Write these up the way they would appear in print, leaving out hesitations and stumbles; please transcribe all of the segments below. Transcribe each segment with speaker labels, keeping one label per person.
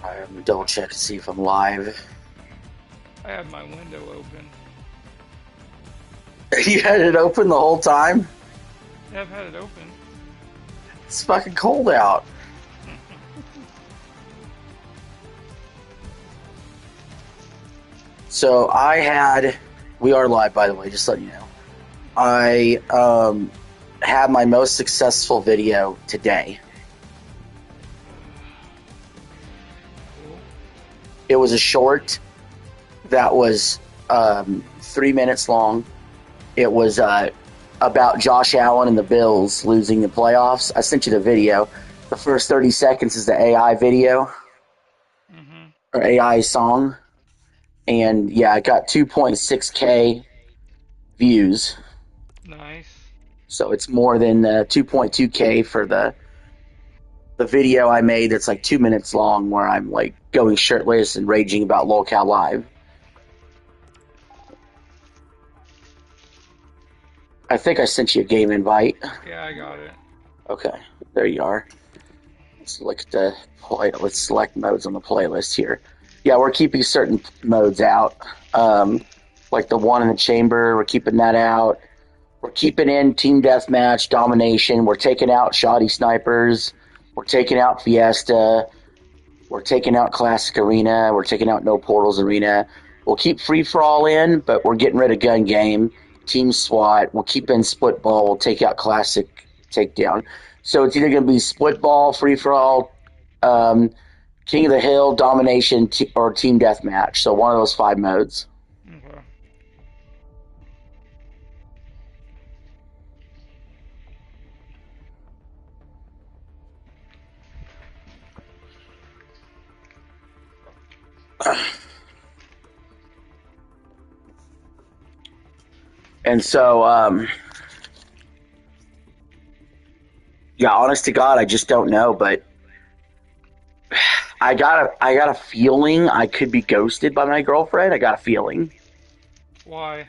Speaker 1: I'm gonna double check to see if I'm live.
Speaker 2: I have my window open.
Speaker 1: You had it open the whole time?
Speaker 2: Yeah, I've had it open.
Speaker 1: It's fucking cold out. So we are live, by the way, just letting you know. I had my most successful video today.
Speaker 2: Cool.
Speaker 1: It was a short that was 3 minutes long. It was about Josh Allen and the Bills losing the playoffs. I sent you the video. The first 30 seconds is the AI video or AI song. And yeah, I got 2.6K views.
Speaker 2: Nice.
Speaker 1: So it's more than 2.2K for the video I made that's like 2 minutes long where I'm like going shirtless and raging about Lolcow Live. I think I sent you a game invite.
Speaker 2: Yeah, I got it.
Speaker 1: Okay, there you are. Let's look at the let's select modes on the playlist here. Yeah, we're keeping certain modes out. Like the one in the chamber, we're keeping that out. We're keeping in team deathmatch, domination. We're taking out shoddy snipers. We're taking out Fiesta. We're taking out classic arena. We're taking out no portals arena. We'll keep free for all in, but we're getting rid of gun game, team SWAT. We'll keep in split ball. We'll take out classic takedown. So it's either going to be split ball, free for all, King of the Hill, domination, or team deathmatch. So one of those 5 modes.
Speaker 2: Okay.
Speaker 1: And so, yeah, honest to God, I just don't know, but I got a feeling I could be ghosted by my girlfriend. I got a feeling.
Speaker 2: Why?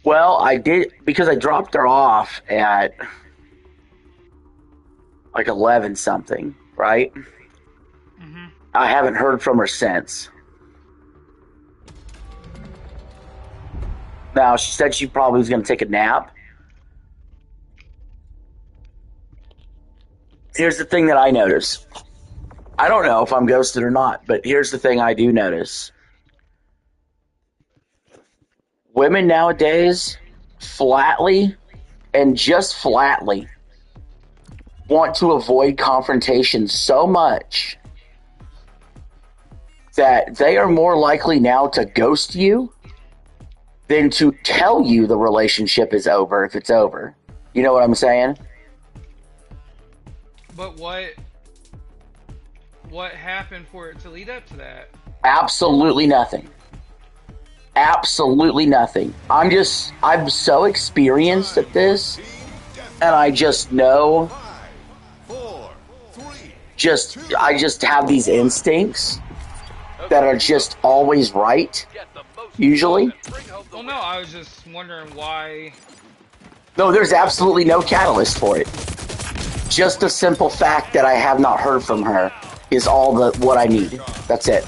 Speaker 1: Well, I did because I dropped her off at like 11 something, right? I haven't heard from her since. Now, she said she probably was going to take a nap. Here's the thing that I notice. I don't know if I'm ghosted or not, but here's the thing I do notice. Women nowadays flatly and just flatly want to avoid confrontation so much that they are more likely now to ghost you than to tell you the relationship is over if it's over. You know what I'm saying?
Speaker 2: But what happened for it to lead up to that?
Speaker 1: Absolutely nothing. Absolutely nothing. I'm so experienced at this, and I just know, I just have these instincts that are just always right, usually.
Speaker 2: Well, no, I was just wondering why.
Speaker 1: No, there's absolutely no catalyst for it. Just the simple fact that I have not heard from her is all what I need. That's it.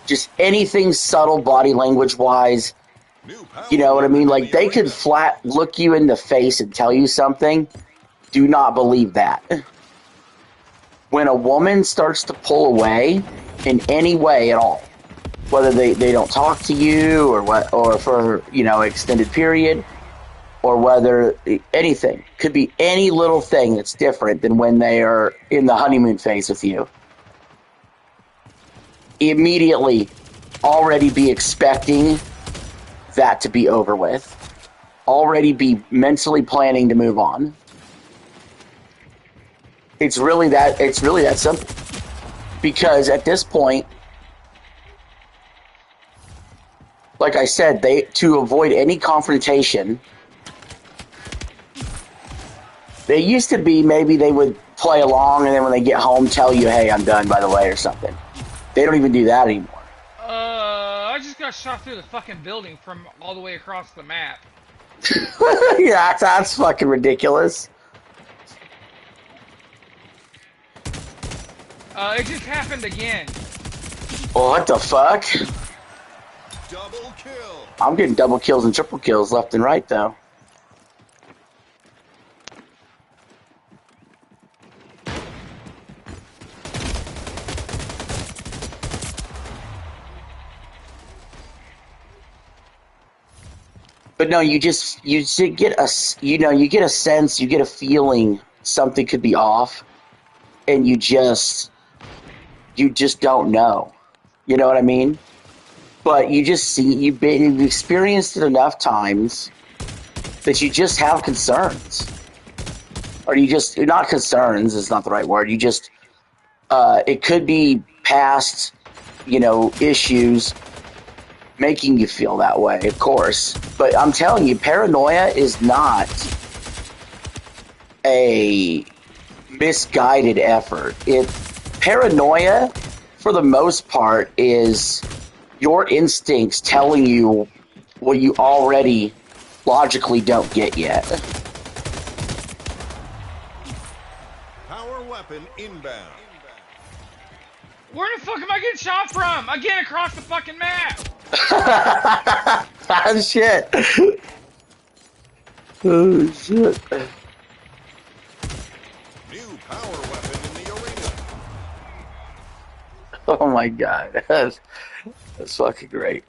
Speaker 1: Just anything subtle body language wise, you know what I mean? Like they could flat look you in the face and tell you something. Do not believe that. When a woman starts to pull away in any way at all, whether they don't talk to you or for, you know, extended period, or whether anything, could be any little thing that's different than when they are in the honeymoon phase with you. Immediately already be expecting that to be over with. Already be mentally planning to move on. It's really that simple. Because at this point, like I said, to avoid any confrontation, they used to be maybe they would play along and then when they get home tell you, hey, I'm done, by the way, or something. They don't even do that anymore.
Speaker 2: I just got shot through the fucking building from all the way across the map.
Speaker 1: Yeah, that's fucking ridiculous.
Speaker 2: It just happened again.
Speaker 1: What the fuck?
Speaker 3: Double kill.
Speaker 1: I'm getting double kills and triple kills left and right, though. But no, you just get a you get a sense, you get a feeling something could be off, and you just don't know. You know what I mean? But you just see you've experienced it enough times that you just have concerns, or you just not concerns is not the right word. You just it could be past issues making you feel that way, of course. But I'm telling you, paranoia is not a misguided effort. Paranoia, for the most part, is your instincts telling you what you already logically don't get yet.
Speaker 3: Power weapon inbound.
Speaker 2: Where the fuck am I getting shot from? Again, across the fucking map.
Speaker 1: Oh shit. Oh shit.
Speaker 3: New power weapon in the arena.
Speaker 1: Oh my god. That's fucking great.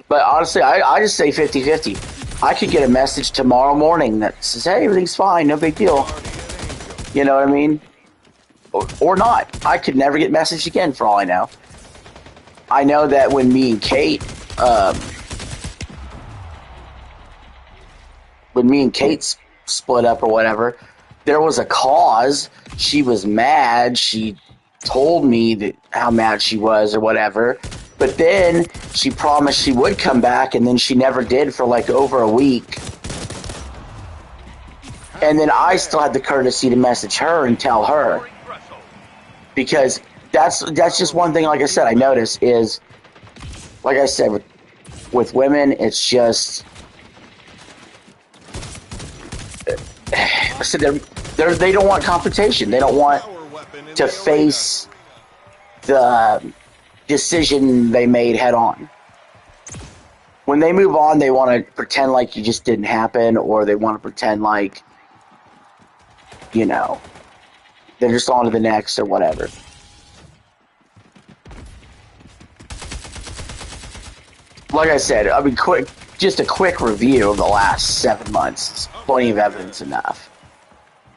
Speaker 1: But honestly, I just say 50-50. I could get a message tomorrow morning that says, hey, everything's fine, no big deal. You know what I mean? Or not. I could never get messaged again for all I know. I know that when me and Kate split up or whatever, there was a cause. She was mad. She told me that how mad she was or whatever. But then she promised she would come back, and then she never did for like over a week. And then I still had the courtesy to message her and tell her. Because that's just one thing, like I said, I notice is, like I said, with women, it's just... So they don't want confrontation. They don't want to face the decision they made head on. When they move on, they want to pretend like you just didn't happen, or they want to pretend like, they're just on to the next or whatever. Like I said, just a quick review of the last 7 months. Plenty of evidence enough.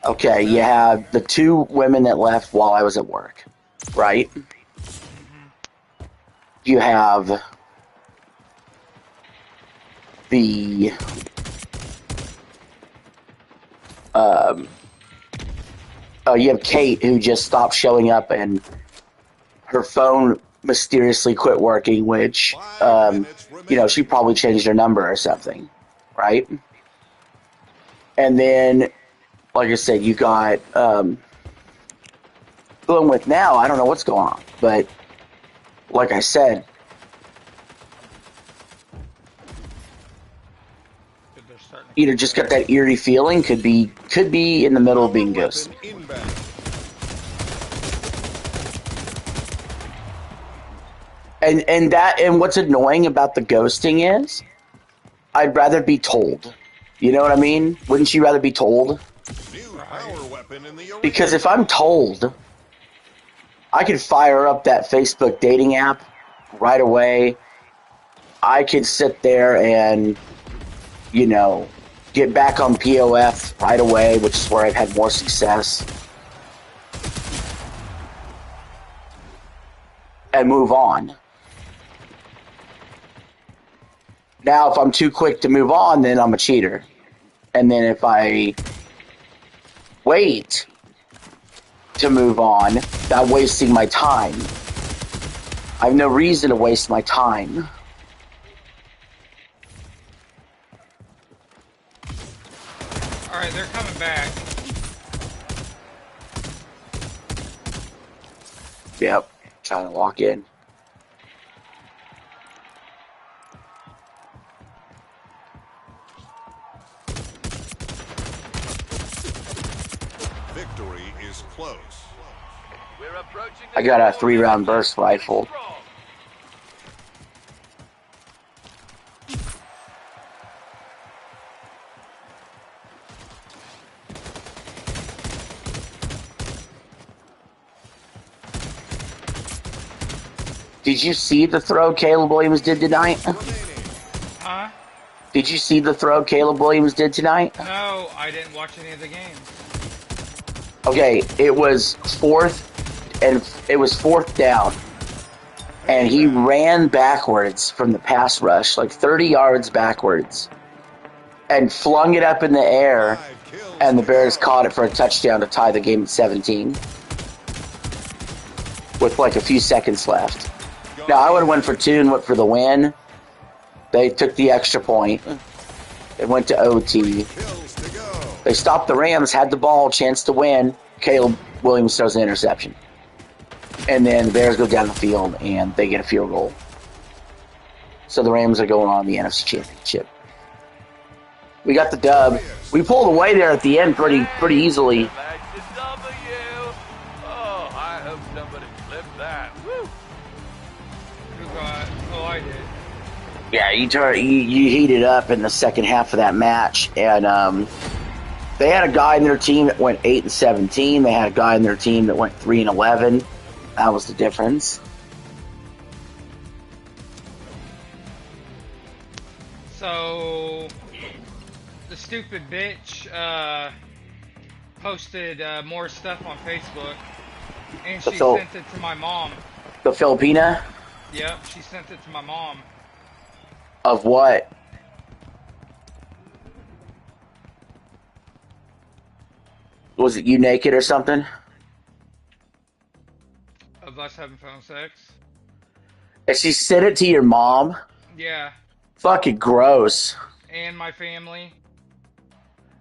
Speaker 1: Okay, you have the 2 women that left while I was at work, right? You have the you have Kate, who just stopped showing up and her phone mysteriously quit working, which she probably changed her number or something, right? And then, like I said, you got going with now. I don't know what's going on, but like I said, just got that eerie feeling. Could be in the middle of being ghosted. And what's annoying about the ghosting is, I'd rather be told. You know what I mean? Wouldn't you rather be told? Because if I'm told, I can fire up that Facebook dating app right away. I could sit there and, get back on POF right away, which is where I've had more success. And move on. Now, if I'm too quick to move on, then I'm a cheater. And then if I wait to move on, I'm wasting my time. I have no reason to waste my time.
Speaker 2: Alright, they're coming back.
Speaker 1: Yep, trying to lock in. I got a 3-round burst rifle. Did you see the throw Caleb Williams did tonight?
Speaker 2: Huh?
Speaker 1: Did you see the throw Caleb Williams did tonight?
Speaker 2: No, I didn't watch any of the games.
Speaker 1: Okay, it was fourth down, and he ran backwards from the pass rush, like 30 yards backwards, and flung it up in the air, and the Bears caught it for a touchdown to tie the game at 17 with like a few seconds left. Now, I would have went for 2 and went for the win. They took the extra point. It went to OT. They stopped the Rams, had the ball, chance to win. Caleb Williams throws an interception. And then the Bears go down the field, and they get a field goal. So the Rams are going on the NFC Championship. We got the dub. We pulled away there at the end pretty easily.
Speaker 4: Oh, I hope somebody flipped that. Woo!
Speaker 2: Who got? Oh, I did.
Speaker 1: Yeah, you heated up in the second half of that match, and they had a guy in their team that went 8-17. They had a guy in their team that went 3-11. That was the difference.
Speaker 2: So the stupid bitch posted more stuff on Facebook, and she sent it to my mom.
Speaker 1: The Filipina?
Speaker 2: Yep, she sent it to my mom.
Speaker 1: Of what? Was it you naked or something?
Speaker 2: Of us having phone sex.
Speaker 1: And she sent it to your mom?
Speaker 2: Yeah.
Speaker 1: Fucking gross.
Speaker 2: And my family.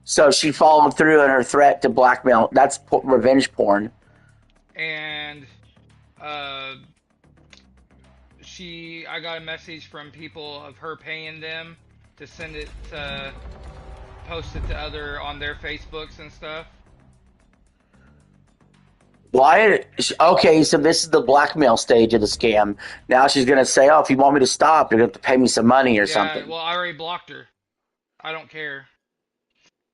Speaker 1: So she followed through on her threat to blackmail. That's revenge porn.
Speaker 2: And I got a message from people of her paying them to send it to post it to on their Facebooks and stuff.
Speaker 1: Why? Okay, so this is the blackmail stage of the scam. Now she's going to say, oh, if you want me to stop, you're going to have to pay me some money or something.
Speaker 2: Well, I already blocked her. I don't care.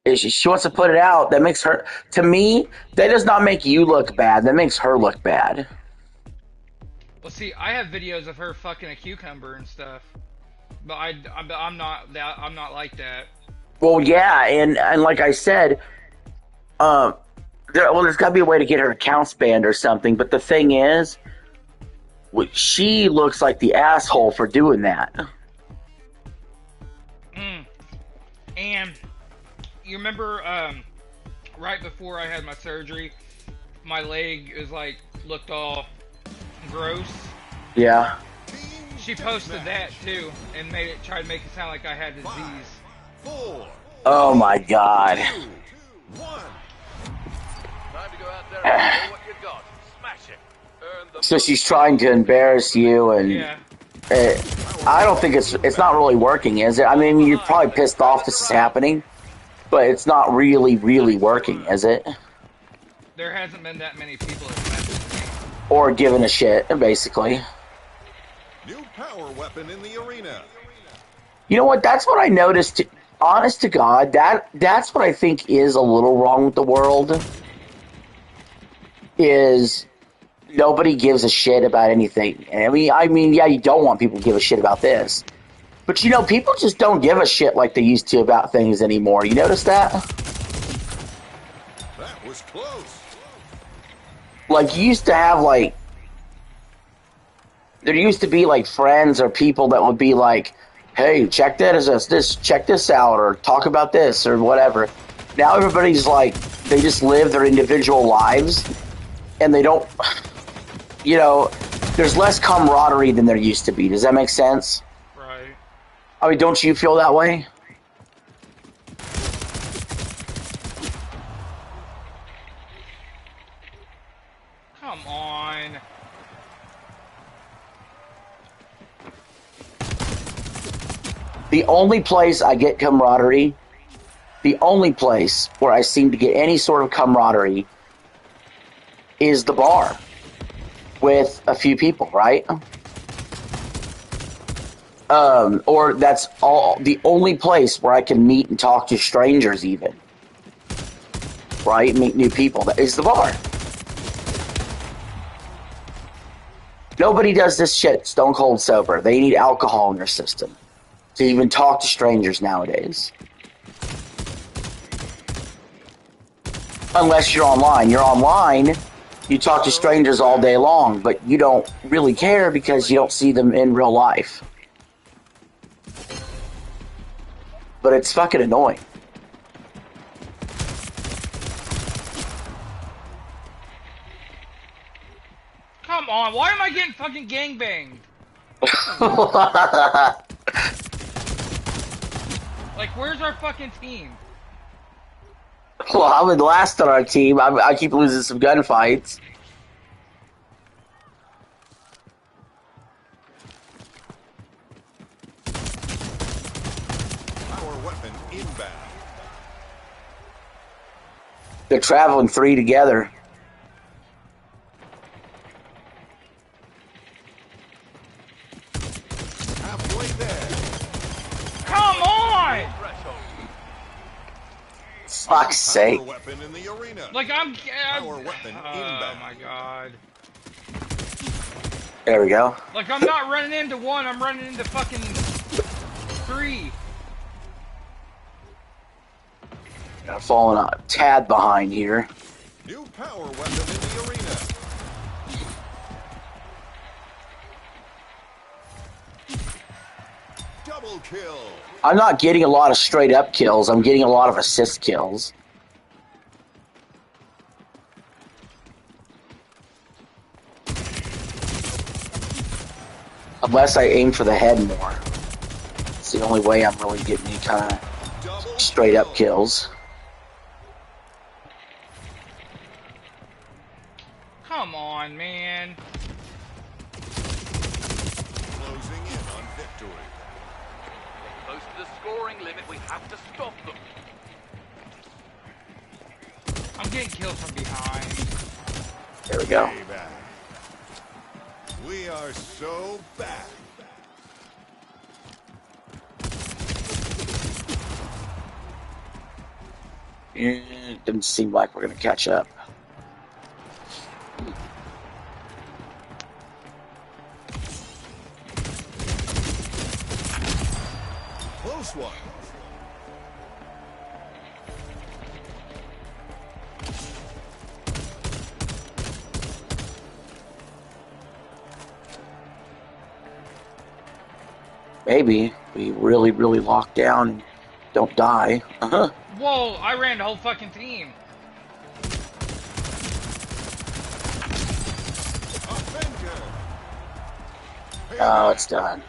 Speaker 1: If she wants to put it out, that makes her... To me, that does not make you look bad. That makes her look bad.
Speaker 2: Well, see, I have videos of her fucking a cucumber and stuff. But I'm not like that.
Speaker 1: Well, yeah, and like I said... there's got to be a way to get her accounts banned or something, but the thing is, she looks like the asshole for doing that.
Speaker 2: And you remember right before I had my surgery, my leg looked all gross?
Speaker 1: Yeah.
Speaker 2: She posted that too and tried to make it sound like I had disease.
Speaker 1: Oh my God. So she's trying to embarrass you, and
Speaker 2: yeah.
Speaker 1: I don't think it's not really working, is it? I mean, you're probably pissed off this is happening, but it's not really working, is it?
Speaker 2: There hasn't been that many people that messaged me.
Speaker 1: Or giving a shit, basically.
Speaker 3: New power weapon in the arena.
Speaker 1: You know what? That's what I noticed. Honest to God, that's what I think is a little wrong with the world. Is nobody gives a shit about anything. I mean, yeah, you don't want people to give a shit about this. But, people just don't give a shit like they used to about things anymore. You notice that?
Speaker 3: That was close.
Speaker 1: Like, you used to have, there used to be, friends or people that would be like, hey, check this out, or talk about this, or whatever. Now everybody's they just live their individual lives. And they don't, there's less camaraderie than there used to be. Does that make sense?
Speaker 2: Right.
Speaker 1: I mean, don't you feel that way?
Speaker 2: Come on.
Speaker 1: The only place I get camaraderie, the only place where I seem to get any sort of camaraderie is the bar. with a few people, right? Or that's all the only place where I can meet and talk to strangers, even, right? Meet new people. That is the bar. Nobody does this shit stone cold sober. They need alcohol in their system to even talk to strangers nowadays. Unless you're online. You're online, you talk to strangers all day long, but you don't really care because you don't see them in real life. But it's fucking annoying.
Speaker 2: Come on, why am I getting fucking gangbanged? Like, where's our fucking team?
Speaker 1: Well, I'm in last on our team. I keep losing some gunfights.
Speaker 3: Power weapon inbound.
Speaker 1: They're traveling 3 together.
Speaker 3: Halfway there.
Speaker 2: Come on!
Speaker 1: Fuck's sake.
Speaker 3: Power weapon in the arena.
Speaker 2: Like, I'm
Speaker 3: Power weapon
Speaker 2: oh
Speaker 3: inbound.
Speaker 2: my god.
Speaker 1: There we go.
Speaker 2: Like, I'm not running into one, I'm running into fucking 3.
Speaker 1: Falling a tad behind here.
Speaker 3: New power weapon in the arena. Double kill.
Speaker 1: I'm not getting a lot of straight up kills. I'm getting a lot of assist kills. Unless I aim for the head more. It's the only way I'm really getting any kind of
Speaker 3: Double
Speaker 1: straight up kills.
Speaker 2: Come on, man.
Speaker 3: Closing in on victory.
Speaker 4: Close to the scoring limit, we have to stop them.
Speaker 2: I'm getting killed from behind.
Speaker 1: There we go.
Speaker 3: Payback. We are so back.
Speaker 1: It doesn't seem like we're going to catch up.
Speaker 3: Close one.
Speaker 1: Maybe we really, really lock down and don't die. Uh-huh.
Speaker 2: Whoa, I ran the whole fucking team.
Speaker 3: Avenger.
Speaker 1: Oh, it's done.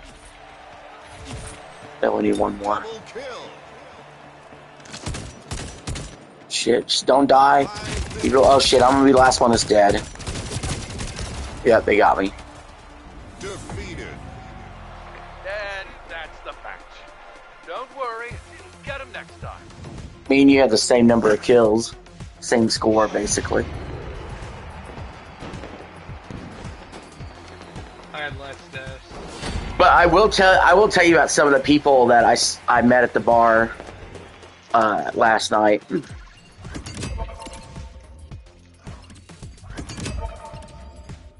Speaker 1: Then we need one more.
Speaker 3: Double kill.
Speaker 1: Shit, just don't die. Oh shit, I'm gonna be the last one that's dead. Yeah, they got me.
Speaker 3: Defeated.
Speaker 4: And that's the match. Don't worry, get him next time.
Speaker 1: Me and you have the same number of kills. Same score, basically.
Speaker 2: I had less deaths.
Speaker 1: But I will tell you about some of the people that I met at the bar last night.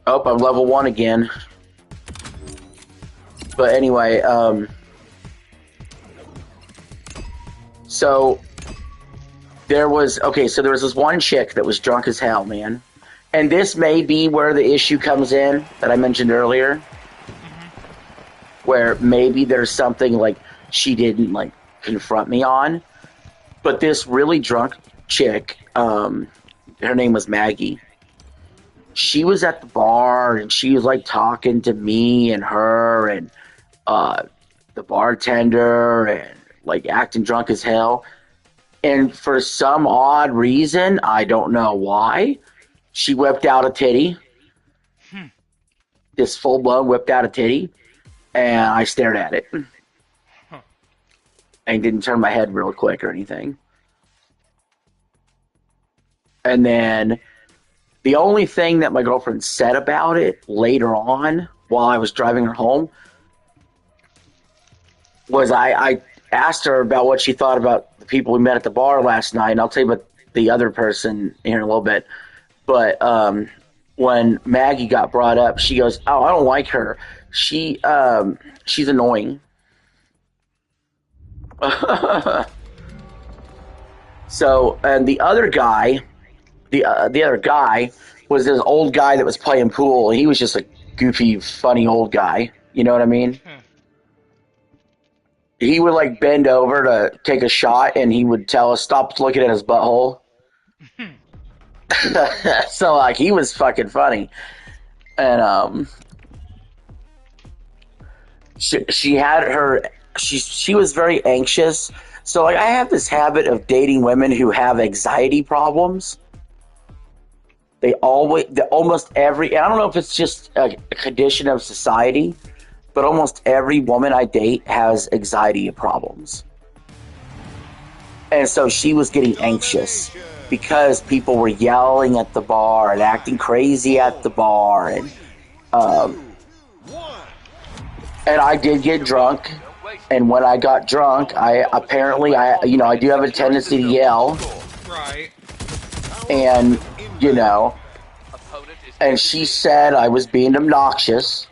Speaker 1: Oh, I'm level 1 again. But anyway, so there was this one chick that was drunk as hell, man. And this may be where the issue comes in that I mentioned earlier. Where maybe there's something like she didn't like confront me on. But this really drunk chick, her name was Maggie. She was at the bar and she was like talking to me and her and the bartender and like acting drunk as hell. And for some odd reason, I don't know why, she whipped out a titty. This full blown whipped out a titty. And I stared at it. And didn't turn my head real quick or anything. And then The only thing that my girlfriend said about it later on, while I was driving her home, was I asked her about what she thought about the people we met at the bar last night, and I'll tell you about the other person here in a little bit. But when Maggie got brought up, she goes, "Oh, I don't like her. She's annoying." So, and the other guy, the other guy was this old guy that was playing pool. He was just a goofy, funny old guy. You know what I mean? He would like bend over to take a shot, and he would tell us stop looking at his butthole. So like he was fucking funny, and she had her she was very anxious. So like I have this habit of dating women who have anxiety problems. Almost every, and I don't know if it's just a condition of society, but almost every woman I date has anxiety problems. And so she was getting anxious because people were yelling at the bar and acting crazy at the bar, and I did get drunk. And when I got drunk, I do have a tendency to yell.
Speaker 2: Right.
Speaker 1: And and she said I was being obnoxious,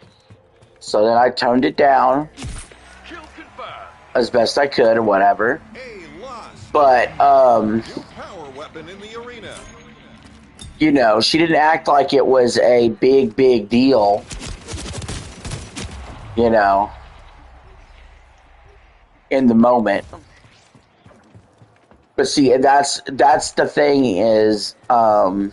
Speaker 1: so then I toned it down as best I could or whatever. But she didn't act like it was a big deal. In the moment. But see, that's the thing is, I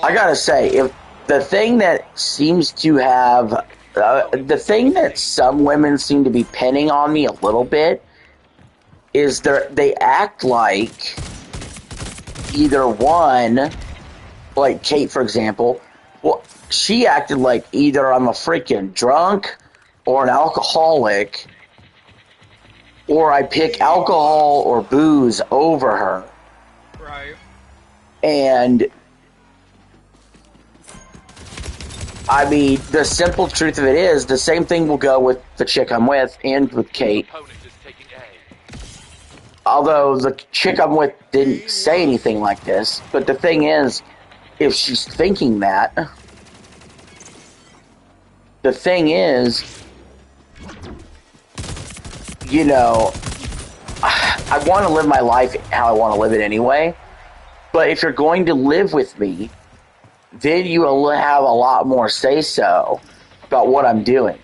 Speaker 1: gotta say, if the thing that seems to have, the thing that some women seem to be pinning on me a little bit is they act like either one, like Kate, for example, well, she acted like either I'm a freaking drunk or an alcoholic, or I pick alcohol or booze over her.
Speaker 2: Right.
Speaker 1: And I mean, the simple truth of it is, the same thing will go with the chick I'm with and with Kate. Although the chick I'm with didn't say anything like this, but the thing is, if she's thinking that, the thing is, I want to live my life how I want to live it anyway. But if you're going to live with me, then you will have a lot more say-so about what I'm doing.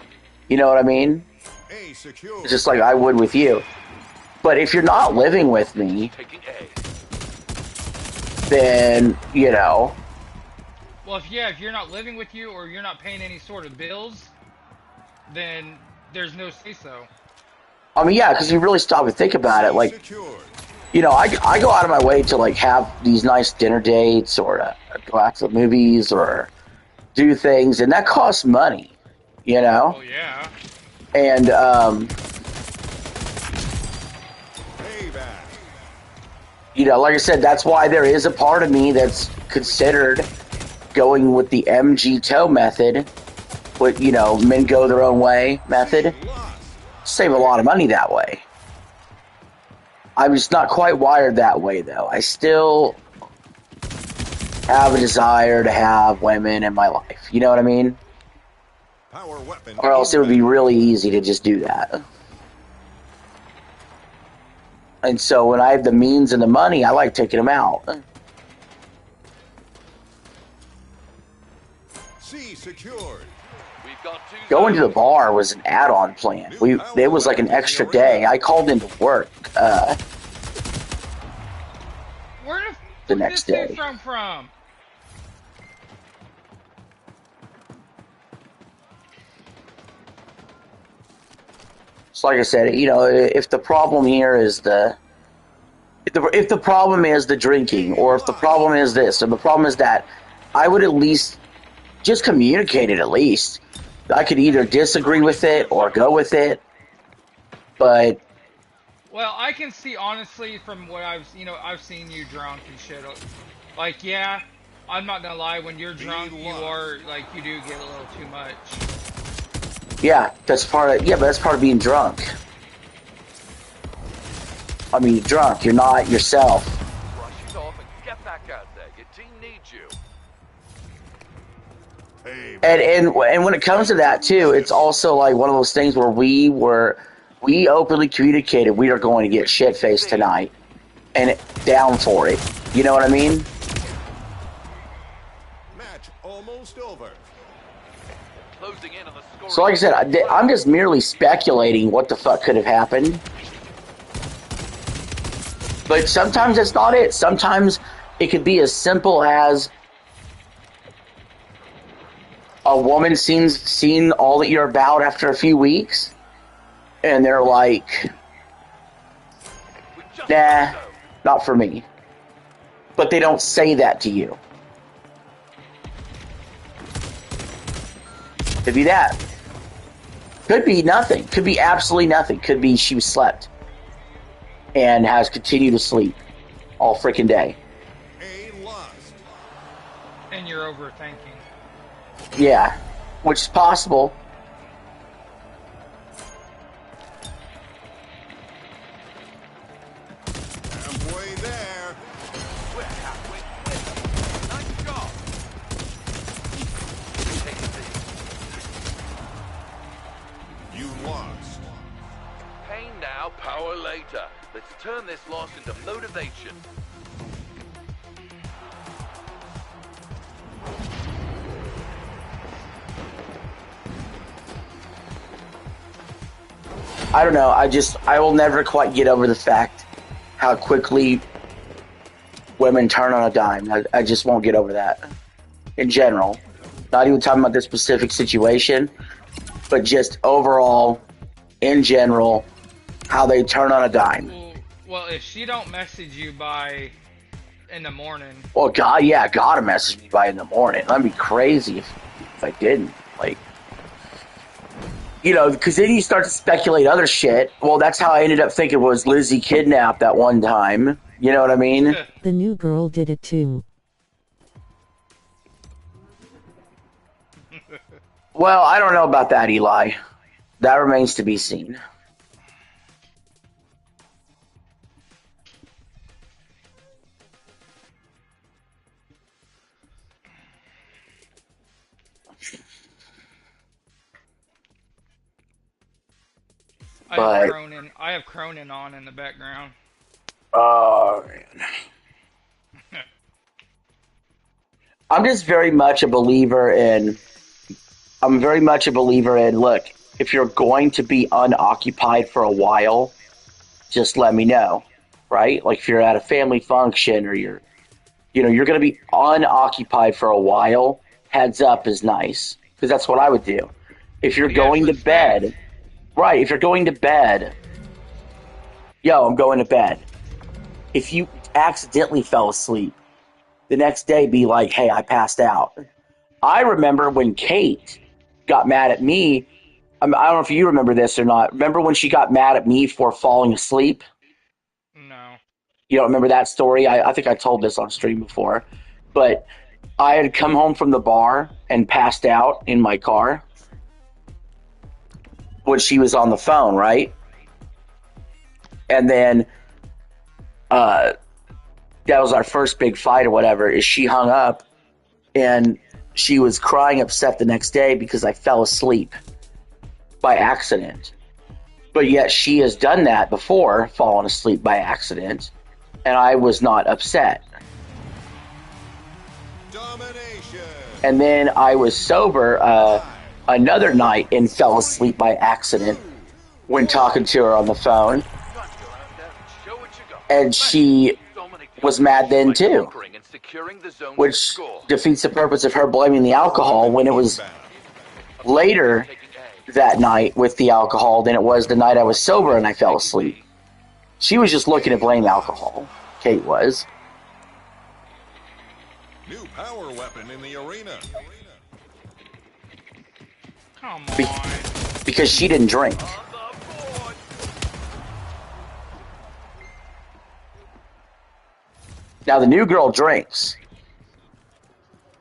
Speaker 1: You know what I mean? Just like I would with you. But if you're not living with me, then,
Speaker 2: Well, if you're not living with you or you're not paying any sort of bills, then there's no say-so.
Speaker 1: I mean, yeah, because you really stop and think about it. Like, I go out of my way to, like, have these nice dinner dates or go out to the movies or do things, and that costs money,
Speaker 2: Oh, yeah.
Speaker 1: And, like I said, that's why there is a part of me that's considered going with the MG tow method, with, men go their own way method. Save a lot of money that way. I'm just not quite wired that way, though. I still have a desire to have women in my life. You know what I mean? Or else it would be really easy to just do that. And so when I have the means and the money, I like taking them out.
Speaker 3: C secured.
Speaker 1: Going to the bar was an add-on plan. It was like an extra day. I called into work
Speaker 2: Where
Speaker 1: the next day.
Speaker 2: This dude from?
Speaker 1: So like I said, if the problem here is if the problem is the drinking, or if the problem is this, or the problem is that, I would at least just communicate it at least. I could either disagree with it or go with it, but
Speaker 2: Well, I can see honestly from what I've seen you drunk and shit. Like, yeah, I'm not gonna lie. When you're drunk, you are like you do get a little too much.
Speaker 1: Yeah, that's part of. Yeah, but that's part of being drunk. I mean, you're drunk. You're not yourself.
Speaker 4: Brush it off and get back out there. Your team needs you.
Speaker 3: Hey,
Speaker 1: And when it comes to that too, it's also like one of those things where we openly communicated we are going to get shit faced tonight, and down for it. You know what I mean?
Speaker 3: match almost over.
Speaker 4: Closing in on the score.
Speaker 1: So like I said, I'm just merely speculating what the fuck could have happened. But sometimes it's not it. Sometimes it could be as simple as a woman seen all that you're about after a few weeks, and they're like, nah, not for me. But they don't say that to you. Could be that. Could be nothing. Could be absolutely nothing. Could be she slept and has continued to sleep all freaking day.
Speaker 3: A lost.
Speaker 2: And you're overthinking.
Speaker 1: Yeah, which is possible.
Speaker 3: Halfway there.
Speaker 4: We're halfway there. Nice job. Take it easy.
Speaker 3: You lost.
Speaker 4: Pain now, power later. Let's turn this loss into motivation.
Speaker 1: I don't know. I will never quite get over the fact how quickly women turn on a dime. I just won't get over that. In general. Not even talking about this specific situation, but just overall, in general, how they turn on a dime.
Speaker 2: Well, if she don't message you by in the morning,
Speaker 1: Well, God, yeah, gotta message me by in the morning. That'd be crazy if I didn't. Like, you know, because then you start to speculate other shit. Well, that's how I ended up thinking was Lizzie kidnapped that one time. You know what I mean?
Speaker 5: The new girl did it too.
Speaker 1: Well, I don't know about that, Eli. That remains to be seen. But
Speaker 2: I have Cronin on in the background.
Speaker 1: oh man. I'm just very much a believer in. I'm very much a believer in. Look, if you're going to be unoccupied for a while, just let me know, right? Like if you're at a family function or you're going to be unoccupied for a while. Heads up is nice because that's what I would do. If you're going to bed, right? If you're going to bed, yo, I'm going to bed. If you accidentally fell asleep, the next day be like, hey, I passed out. I remember when Kate got mad at me. I don't know if you remember this or not. Remember when she got mad at me for falling asleep?
Speaker 2: No.
Speaker 1: You don't remember that story? I think I told this on stream before. But I had come home from the bar and passed out in my car when she was on the phone, right? And then that was our first big fight or whatever, is she hung up and she was crying upset the next day because I fell asleep by accident. But yet she has done that before, fallen asleep by accident, and I was not upset.
Speaker 3: Domination.
Speaker 1: And then I was sober another night and fell asleep by accident when talking to her on the phone. And she was mad then too, which defeats the purpose of her blaming the alcohol when it was later that night with the alcohol than it was the night I was sober and I fell asleep. She was just looking to blame alcohol. Kate was.
Speaker 3: New power weapon in the arena.
Speaker 2: Come on.
Speaker 1: Because she didn't drink. Now the new girl drinks.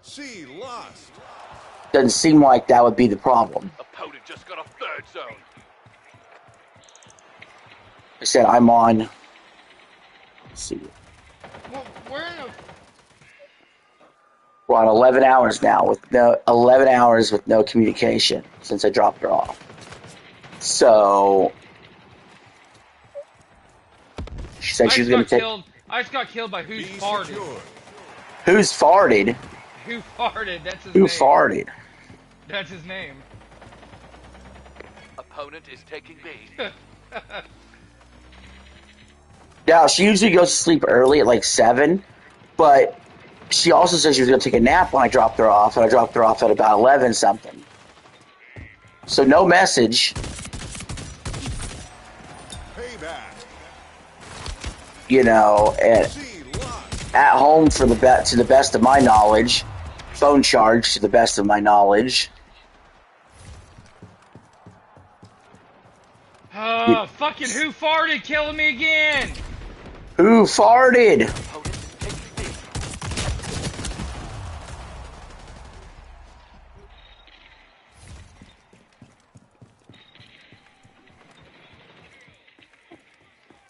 Speaker 3: C lost.
Speaker 1: Doesn't seem like that would be the problem.
Speaker 4: Opponent just got a third zone.
Speaker 1: I said I'm on. Let's see.
Speaker 2: Well, we're in a.
Speaker 1: We're on 11 hours now with no 11 hours with no communication since I dropped her off. So she said she was going to take.
Speaker 2: I just got killed by
Speaker 3: B
Speaker 2: who's farted.
Speaker 3: secured.
Speaker 1: Who's farted?
Speaker 2: Who farted? That's his
Speaker 1: Who
Speaker 2: name.
Speaker 1: farted?
Speaker 2: That's his name.
Speaker 4: Opponent is taking B.
Speaker 1: Yeah, she usually goes to sleep early at like 7, but she also said she was going to take a nap when I dropped her off, and I dropped her off at about 11 something. So no message.
Speaker 3: Payback.
Speaker 1: You know, and
Speaker 3: C lost.
Speaker 1: at home for the to the best of my knowledge, phone charge to the best of my knowledge.
Speaker 2: Fucking who farted killing me again?
Speaker 1: Who farted?
Speaker 4: Opponent is taking B.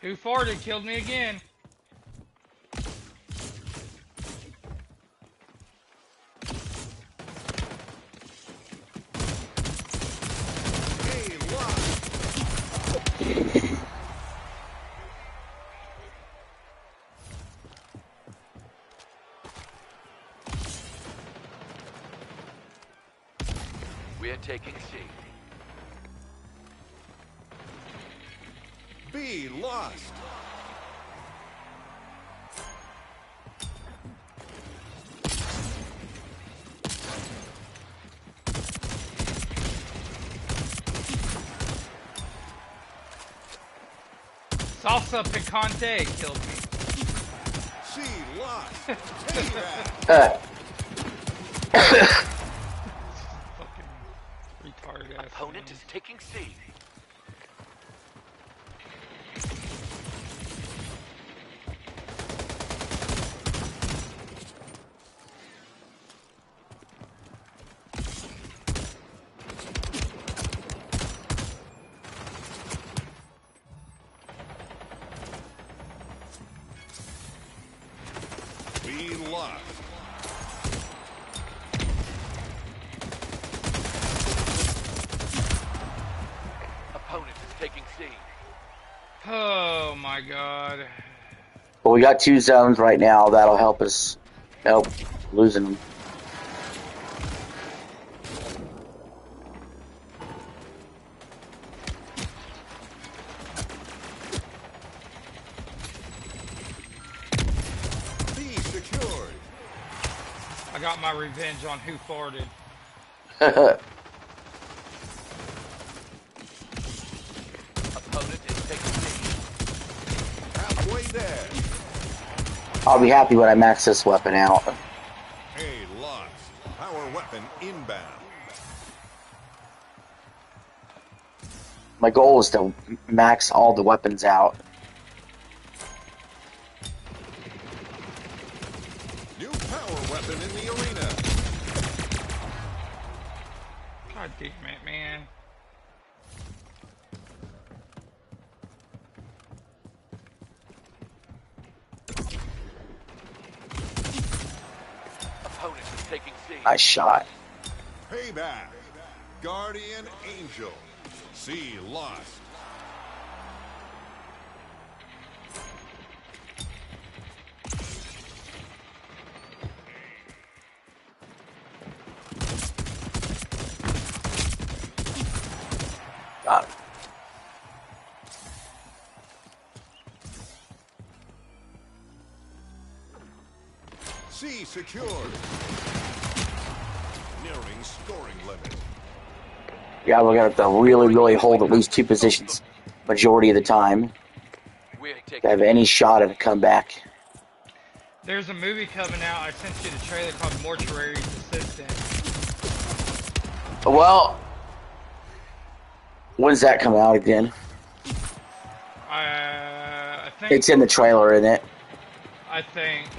Speaker 2: Who farted killed me again?
Speaker 3: A lost.
Speaker 4: We are taking C.
Speaker 3: B lost.
Speaker 2: Salsa picante killed me.
Speaker 3: C lost. Payback.
Speaker 2: Fucking retarded ass.
Speaker 4: Opponent is taking C.
Speaker 3: B lost.
Speaker 4: Opponent is taking C.
Speaker 2: Oh my god.
Speaker 1: But we got 2 zones right now. That'll help us. Nope, losing them.
Speaker 3: B secured.
Speaker 2: I got my revenge on who farted.
Speaker 4: Opponent is taking C.
Speaker 3: Halfway there.
Speaker 1: I'll be happy when I max this weapon out.
Speaker 3: A lost. Power weapon inbound.
Speaker 1: My goal is to max all the weapons out.
Speaker 3: New power weapon in the arena.
Speaker 2: God damn it, man.
Speaker 4: Opponent is taking C.
Speaker 1: Nice shot.
Speaker 3: Payback. Guardian Angel. C lost.
Speaker 1: Got it.
Speaker 3: C secured. Nearing scoring limit.
Speaker 1: Yeah, we're gonna have to really hold at least 2 positions majority of the time
Speaker 4: We are
Speaker 1: to
Speaker 4: taking
Speaker 1: have any shot at a comeback.
Speaker 2: There's a movie coming out. I sent you the trailer called Mortuary's Assistant.
Speaker 1: Well, when's that come out again?
Speaker 2: I think.
Speaker 1: It's in the trailer, isn't it?
Speaker 2: I think.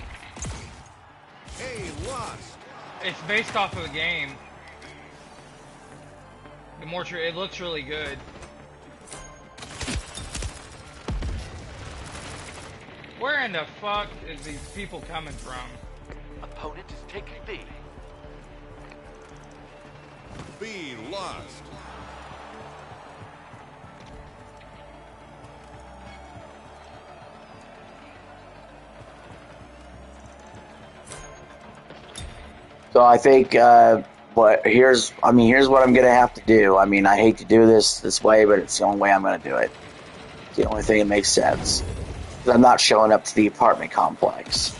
Speaker 2: It's based off of a game. The mortar, it looks really good. Where in the fuck is these people coming from?
Speaker 4: Opponent is taking B.
Speaker 3: B lost.
Speaker 1: So I think, here's what I'm gonna have to do. I mean, I hate to do this way, but it's the only way I'm gonna do it. It's the only thing that makes sense. Because I'm not showing up to the apartment complex.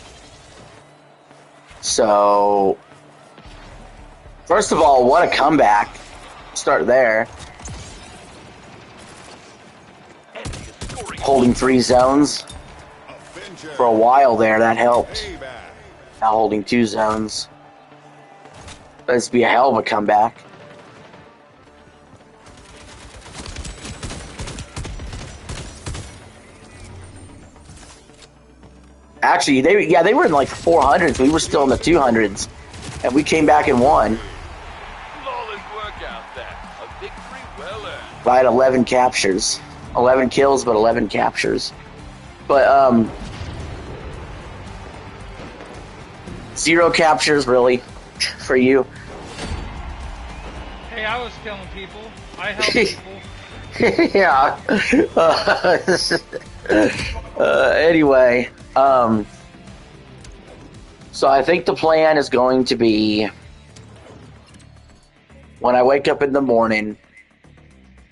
Speaker 1: So, first of all, what a comeback. Start there. Holding 3 zones
Speaker 3: Avenger.
Speaker 1: for a while there, that helped.
Speaker 3: Payback.
Speaker 1: Now holding 2 zones. This be a hell of a comeback. Actually, they were in like the 400s. We were still in the 200s, and we came back and won.
Speaker 4: Flawless work out there. A victory well earned.
Speaker 1: I had 11 captures, 11 kills, but 11 captures. But 0 captures really for you.
Speaker 2: Hey, I was killing people. I helped people.
Speaker 1: Yeah. Anyway, so I think the plan is going to be when I wake up in the morning,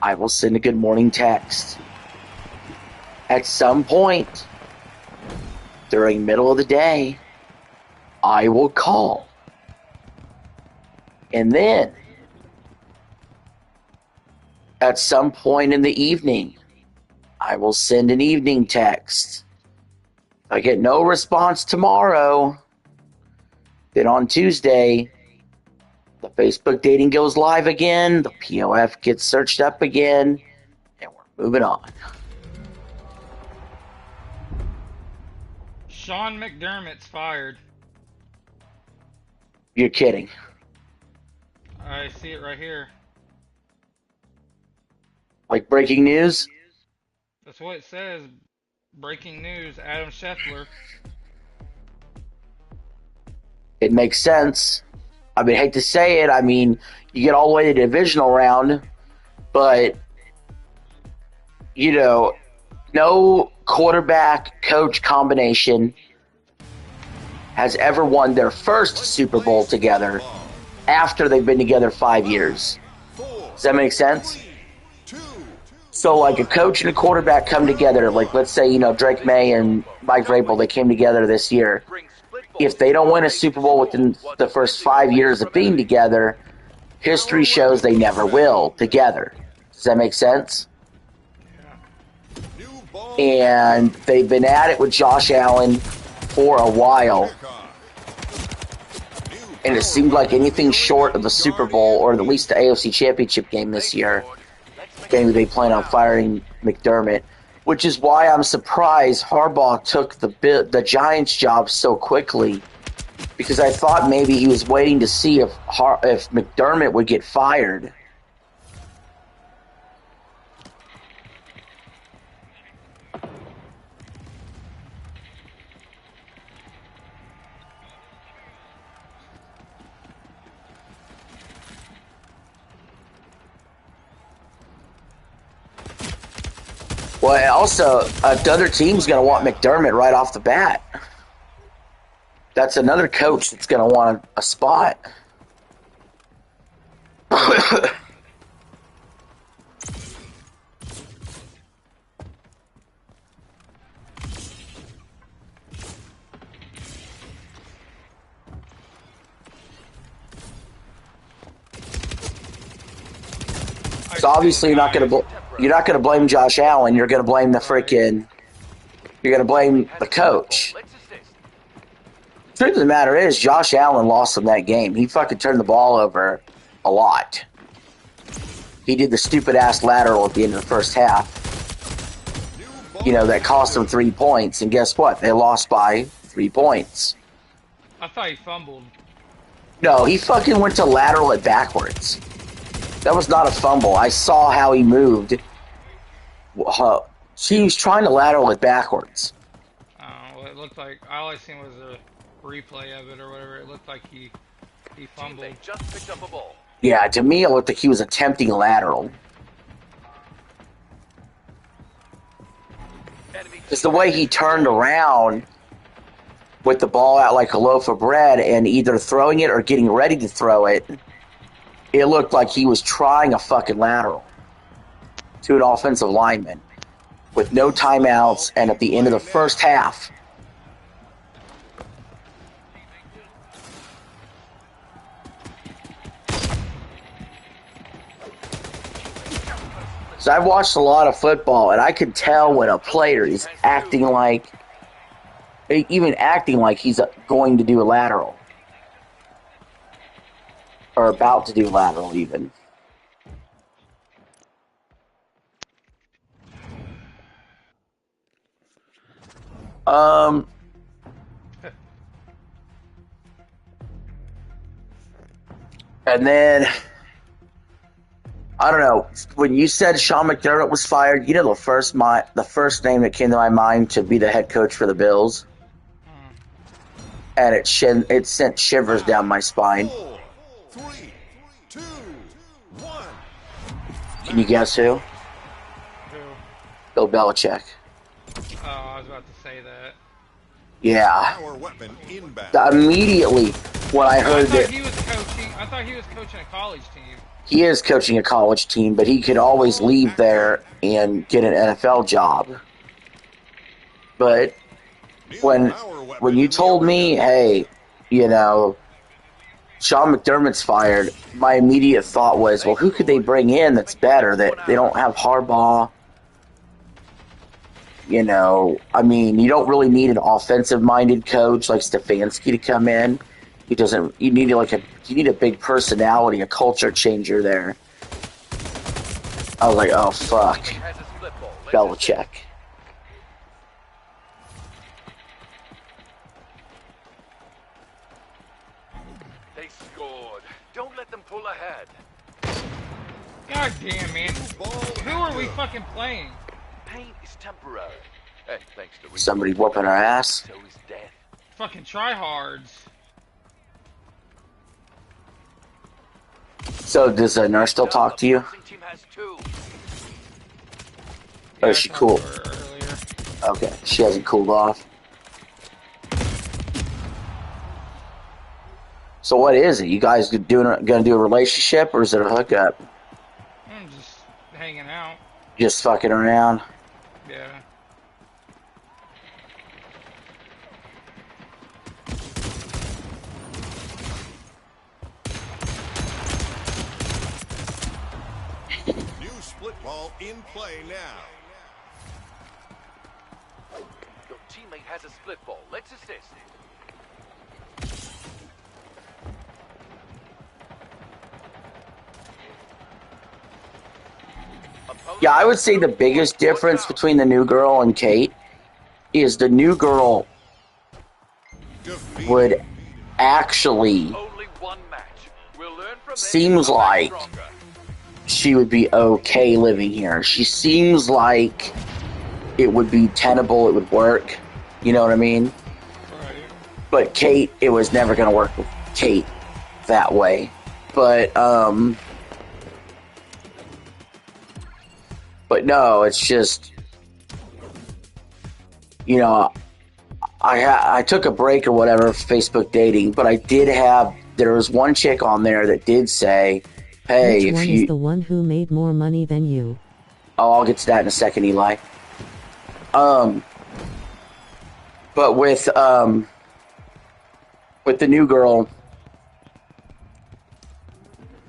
Speaker 1: I will send a good morning text. At some point during the middle of the day, I will call. And then at some point in the evening, I will send an evening text. If I get no response tomorrow, then on Tuesday, the Facebook dating goes live again, the POF gets searched up again, and we're moving on.
Speaker 2: Sean McDermott's fired.
Speaker 1: You're kidding.
Speaker 2: I see it right here.
Speaker 1: Like breaking news?
Speaker 2: That's what it says. Breaking news, Adam Scheffler.
Speaker 1: It makes sense. I mean, I hate to say it. I mean, you get all the way to the divisional round, but, you know, no quarterback-coach combination has ever won their first Super Bowl together after they've been together 5 years. Does that make sense? So, like, a coach and a quarterback come together, like, let's say, you know, Drake May and Mike Vrabel, they came together this year. If they don't win a Super Bowl within the first 5 years of being together, history shows they never will together. Does that make sense? And they've been at it with Josh Allen for a while. And it seemed like anything short of the Super Bowl, or at least the AFC Championship game this year, maybe they plan on firing McDermott, which is why I'm surprised Harbaugh took the Giants job so quickly, because I thought maybe he was waiting to see if McDermott would get fired. Well, also, the other team's going to want McDermott right off the bat. That's another coach that's going to want a spot. So obviously you're not going to blame Josh Allen. You're going to blame the coach. Truth of the matter is, Josh Allen lost them that game. He fucking turned the ball over a lot. He did the stupid ass lateral at the end of the first half. You know, that cost them 3 points, and guess what? They lost by 3 points.
Speaker 2: I thought he fumbled.
Speaker 1: No, he fucking went to lateral it backwards. That was not a fumble. I saw how he moved. He was trying to lateral it backwards.
Speaker 2: Well, it looked like all I seen was a replay of it or whatever. It looked like he fumbled.
Speaker 4: Teammate just picked up a ball.
Speaker 1: Yeah, to me it looked like he was attempting lateral.
Speaker 4: Enemy
Speaker 1: It's the way he turned around with the ball out like a loaf of bread and either throwing it or getting ready to throw it. It looked like he was trying a fucking lateral to an offensive lineman with no timeouts and at the end of the first half. So I've watched a lot of football, and I can tell when a player is acting like he's going to do a lateral. Or about to do lateral, even. And then, I don't know, when you said Sean McDermott was fired, you know the first name that came to my mind to be the head coach for the Bills? And it sent shivers down my spine.
Speaker 3: 4, 3, 2, 1.
Speaker 1: Can you guess who?
Speaker 2: Who?
Speaker 1: Bill Belichick.
Speaker 2: Oh, I was about to say that.
Speaker 1: Yeah.
Speaker 3: Power weapon inbound.
Speaker 1: Immediately when I heard that
Speaker 2: I thought he was coaching a college team.
Speaker 1: he is coaching a college team, but he could always leave there and get an NFL job. But when you told me, hey, you know, Sean McDermott's fired, my immediate thought was, well, who could they bring in that's better? That they don't have Harbaugh. You know, I mean, you don't really need an offensive-minded coach like Stefanski to come in. You need a big personality, a culture changer there. I was like, oh fuck, Belichick.
Speaker 4: They scored. Don't let them pull ahead.
Speaker 2: God damn, man. Who are we fucking playing?
Speaker 4: Pain is temporary. Hey, thanks to
Speaker 1: Somebody whooping our ass.
Speaker 4: so is death.
Speaker 2: Fucking tryhards.
Speaker 1: So does the nurse still talk to you?
Speaker 4: Opposing team has 2.
Speaker 1: Or
Speaker 2: Yeah,
Speaker 1: is she
Speaker 2: I talked
Speaker 1: cool?
Speaker 2: to her earlier.
Speaker 1: Okay, she hasn't cooled off. So what is it? You guys gonna do a relationship, or is it a hookup?
Speaker 2: I'm just hanging out.
Speaker 1: Just fucking around?
Speaker 2: Yeah.
Speaker 3: New split ball in play now.
Speaker 4: Your teammate has a split ball. Let's assist.
Speaker 1: Yeah, I would say the biggest difference between the new girl and Kate is the new girl
Speaker 3: Defeat.
Speaker 1: would actually
Speaker 4: Only one match. We'll learn from this
Speaker 1: Seems
Speaker 4: and come back
Speaker 1: like-
Speaker 4: stronger.
Speaker 1: she would be okay living here. She seems like it would be tenable, it would work. You know what I mean?
Speaker 2: Right.
Speaker 1: But Kate, it was never going to work with Kate that way. But no, it's just, you know, I took a break or whatever of Facebook dating, but there was one chick on there that did say, hey,
Speaker 5: Which
Speaker 1: if
Speaker 5: one
Speaker 1: you,
Speaker 5: is the one who made more money than you?
Speaker 1: oh, I'll get to that in a second, Eli. But with the new girl,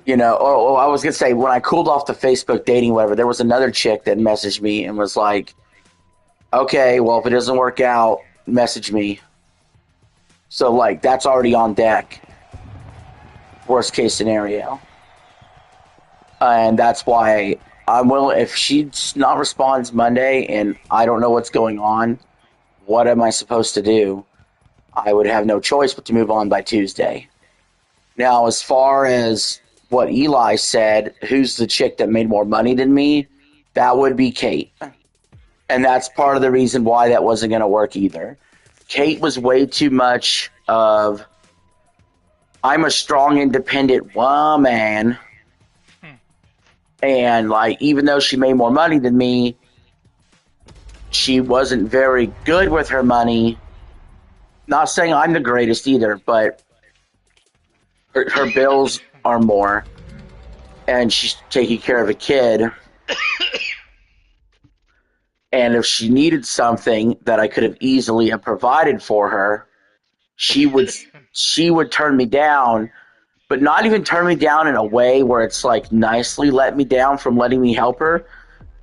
Speaker 1: you know, I was gonna say, when I cooled off the Facebook dating, whatever, there was another chick that messaged me and was like, okay, well, if it doesn't work out, message me. So, like, that's already on deck. Worst case scenario. And that's why I'm willing, if she not responds Monday and I don't know what's going on, what am I supposed to do? I would have no choice but to move on by Tuesday. Now, as far as what Eli said, who's the chick that made more money than me? That would be Kate. And that's part of the reason why that wasn't going to work either. Kate was way too much of, I'm a strong, independent woman. And, like, even though she made more money than me, she wasn't very good with her money. Not saying I'm the greatest either, but her bills are more. And she's taking care of a kid. And if she needed something that I could have easily have provided for her, she would turn me down, but not even turn me down in a way where it's like nicely let me down from letting me help her.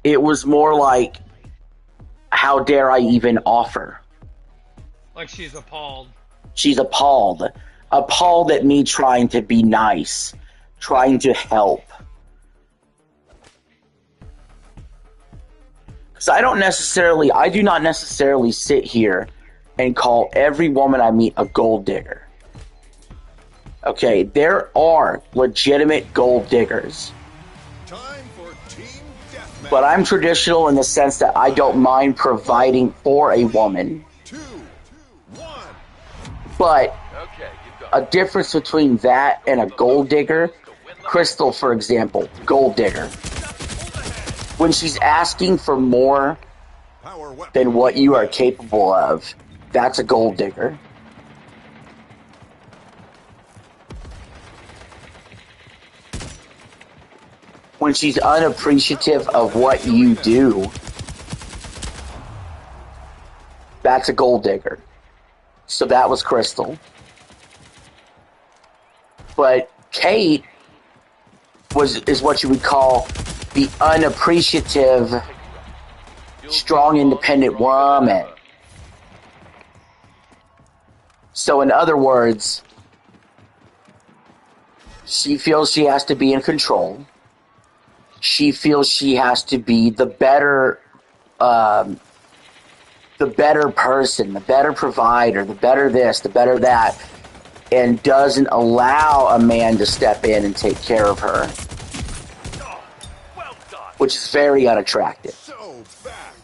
Speaker 1: It was more like, how dare I even offer?
Speaker 2: Like she's appalled.
Speaker 1: She's appalled. Appalled at me trying to be nice, trying to help. Because I do not necessarily sit here and call every woman I meet a gold digger. Okay, there are legitimate gold diggers.
Speaker 3: Time for Team Deathmatch.
Speaker 1: But I'm traditional in the sense that I don't mind providing for a woman.
Speaker 3: 2, 1.
Speaker 1: But
Speaker 4: Okay, you've got
Speaker 1: a difference between that and a gold digger, Crystal, for example, gold digger. When she's asking for more
Speaker 3: Power weapon.
Speaker 1: than what you are capable of, that's a gold digger. When she's unappreciative of what you do, that's a gold digger. So that was Crystal. But Kate is what you would call the unappreciative, strong, independent woman. So in other words, she feels she has to be in control. She feels she has to be the better person, the better provider, the better this, the better that, and doesn't allow a man to step in and take care of her,
Speaker 4: well done.
Speaker 1: which is very unattractive.
Speaker 3: So back.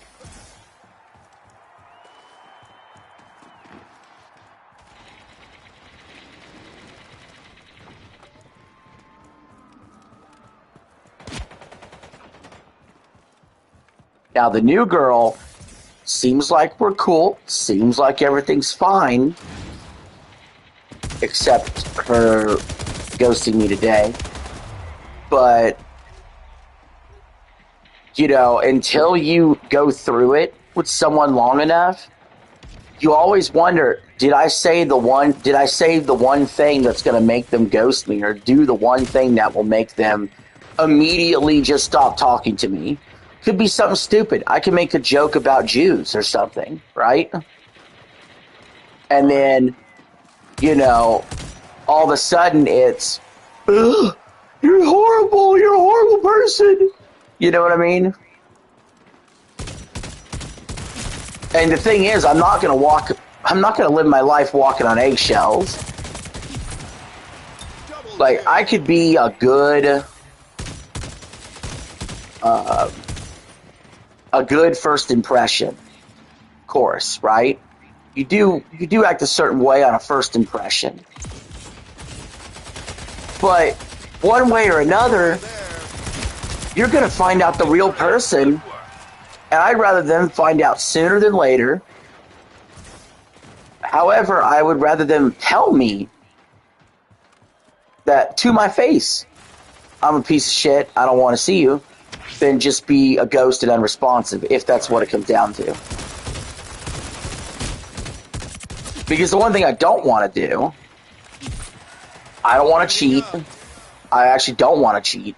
Speaker 1: Now, the new girl seems like we're cool, seems like everything's fine, except her ghosting me today. But, you know, until you go through it with someone long enough, you always wonder, did I say the one thing that's going to make them ghost me, or do the one thing that will make them immediately just stop talking to me? Could be something stupid. I can make a joke about Jews or something, right? And then, you know, all of a sudden it's, ugh, you're horrible, you're a horrible person. You know what I mean? And the thing is, I'm not going to live my life walking on eggshells. Like, I could be a good first impression, of course, right? You do act a certain way on a first impression. But one way or another, you're going to find out the real person, and I'd rather them find out sooner than later. However, I would rather them tell me that to my face, I'm a piece of shit, I don't want to see you, than just be a ghost and unresponsive, if that's what it comes down to. Because the one thing I don't want to do, I don't want to cheat. I actually don't want to cheat.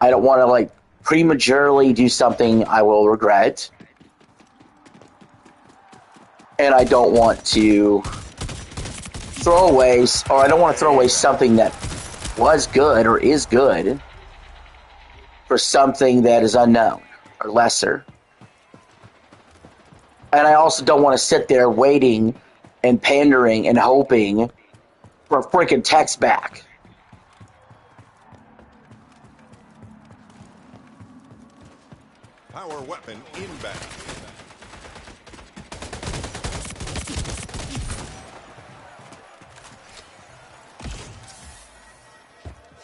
Speaker 1: I don't want to, like, prematurely do something I will regret. And I don't want to throw away, or I don't want to throw away something that was good or is good for something that is unknown or lesser. And I also don't want to sit there waiting and pandering and hoping for a freaking text back.
Speaker 3: Power weapon inbound.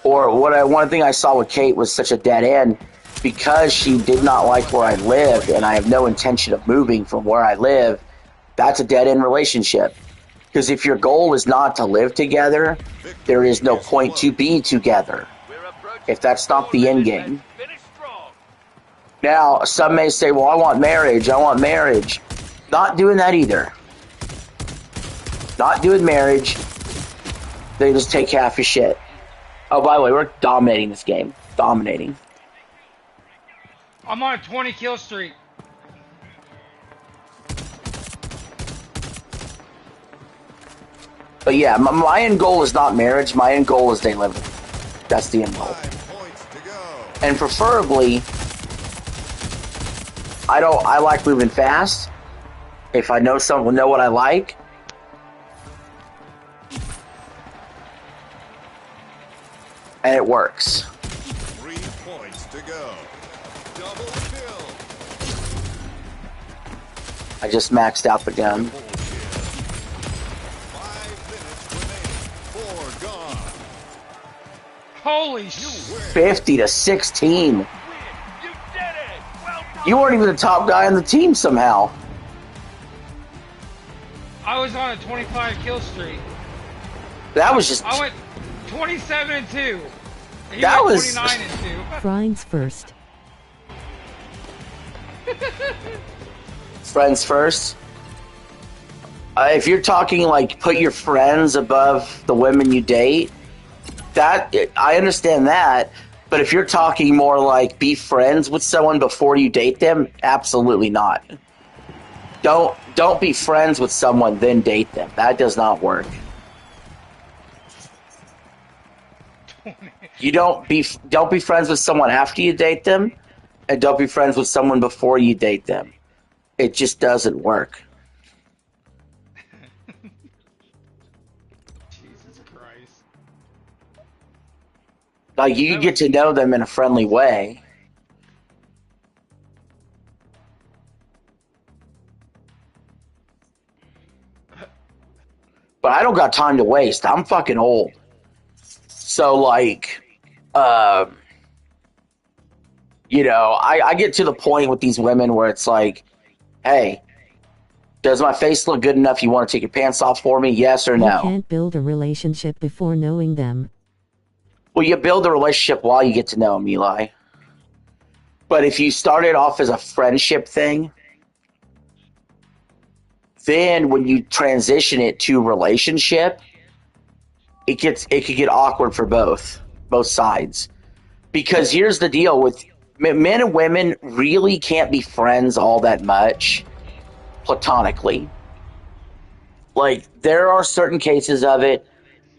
Speaker 1: Or one thing I saw with Kate was such a dead end because she did not like where I lived, and I have no intention of moving from where I live. That's a dead end relationship. Because if your goal is not to live together, there is no point to be together. If that's not the end game. Now, some may say, well, I want marriage. Not doing that either. Not doing marriage. They just take half your shit. Oh, by the way, we're dominating this game. Dominating.
Speaker 2: I'm on a 20 kill streak.
Speaker 1: But yeah, my end goal is not marriage. My end goal is day living. That's the end goal.
Speaker 3: 5 points to go.
Speaker 1: And preferably, I like moving fast. If I know someone know what I like. And it works.
Speaker 3: 3 points to go. Double kill.
Speaker 1: I just maxed out the gun.
Speaker 3: Full kill. 5 minutes remaining. 4 gone.
Speaker 2: Holy shit.
Speaker 3: Win.
Speaker 1: 50 to 16.
Speaker 4: You did it! Well done!
Speaker 1: You weren't even the top guy on the team somehow.
Speaker 2: I was on a 25 kill streak.
Speaker 1: That was just...
Speaker 2: I went 27 and 2. He
Speaker 1: That
Speaker 2: went
Speaker 1: was-
Speaker 2: 29 and
Speaker 5: Frying's first.
Speaker 2: 2.
Speaker 1: Friends first. If you're talking like put your friends above the women you date, that I understand that. But if you're talking more like be friends with someone before you date them, absolutely not. Don't be friends with someone then date them. That does not work. You don't be friends with someone after you date them, and don't be friends with someone before you date them. It just doesn't work.
Speaker 2: Jesus Christ.
Speaker 1: Like you can get to know them in a friendly way. But I don't got time to waste. I'm fucking old. So like, you know, I get to the point with these women where it's like, hey, does my face look good enough? You want to take your pants off for me? Yes or
Speaker 5: You
Speaker 1: no?
Speaker 5: can't build a relationship before knowing them.
Speaker 1: Well, you build a relationship while you get to know them, Eli. But if you start it off as a friendship thing, then when you transition it to relationship, it could get awkward for both sides. Because here's the deal with men and women really can't be friends all that much platonically. Like there are certain cases of it.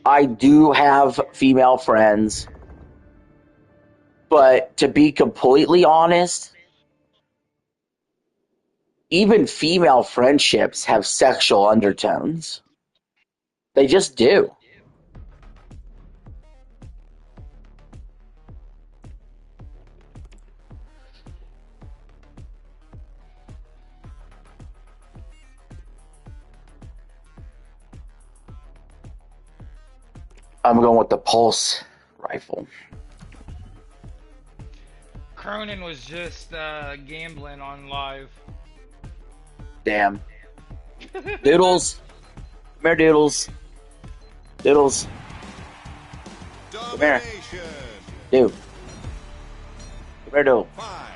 Speaker 1: I do have female friends, but to be completely honest, even female friendships have sexual undertones. They just do. I'm going with the Pulse rifle.
Speaker 2: Cronin was just gambling on live.
Speaker 1: Damn. Doodles. Come here, Doodles. Doodles. here.
Speaker 3: Domination.
Speaker 1: Dude. Come here, Doodle.
Speaker 3: 5,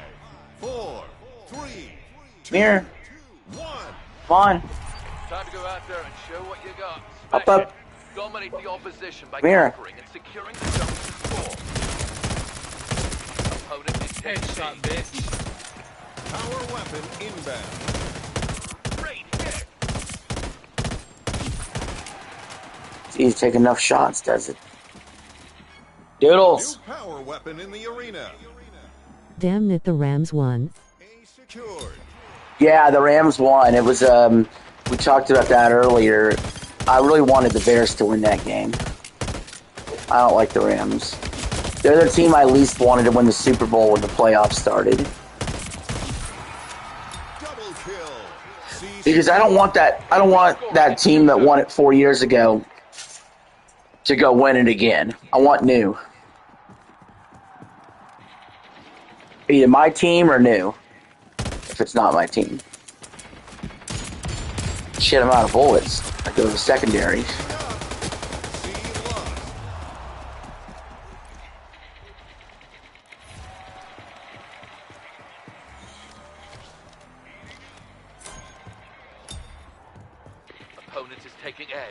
Speaker 3: 4, 3, 2,
Speaker 1: Come here.
Speaker 3: 1.
Speaker 1: Come on.
Speaker 4: Time to go out there and show what you got.
Speaker 1: Up,
Speaker 4: Smash
Speaker 1: up.
Speaker 4: it. Dominate the opposition by
Speaker 1: Come here.
Speaker 4: conquering and securing the zone to score. Opponent is taking
Speaker 2: Headshot,
Speaker 4: the
Speaker 2: bitch.
Speaker 3: Power weapon inbound.
Speaker 4: great hit.
Speaker 1: It's easy to take enough shots, does it?
Speaker 3: New
Speaker 1: Doodles.
Speaker 3: power weapon in the arena.
Speaker 5: Damn it, the Rams won.
Speaker 3: A secured.
Speaker 1: Yeah, the Rams won. It was we talked about that earlier. I really wanted the Bears to win that game. I don't like the Rams. They're the team I least wanted to win the Super Bowl when the playoffs started.
Speaker 3: Double kill.
Speaker 1: Because I don't want that team that won it 4 years ago to go win it again. I want new. Either my team or new. If it's not my team. Shit, I'm out of bullets. I go to secondary.
Speaker 4: Opponent is taking A.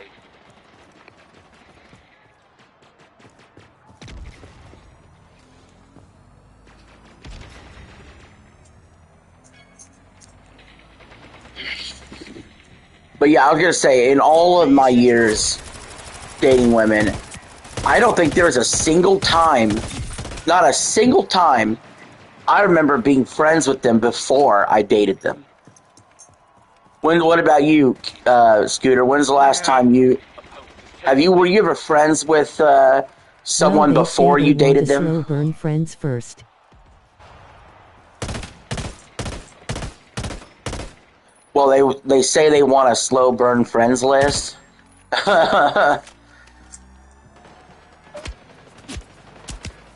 Speaker 1: But yeah, I was gonna say, in all of my years dating women, I don't think there was a single time, not a single time, I remember being friends with them before I dated them. What about you, Scooter? When's the last time were you ever friends with someone
Speaker 5: Well, they
Speaker 1: before
Speaker 5: say
Speaker 1: you
Speaker 5: they want
Speaker 1: dated
Speaker 5: to
Speaker 1: them?
Speaker 5: slow burn friends first.
Speaker 1: Well, they say they want a slow burn friends list.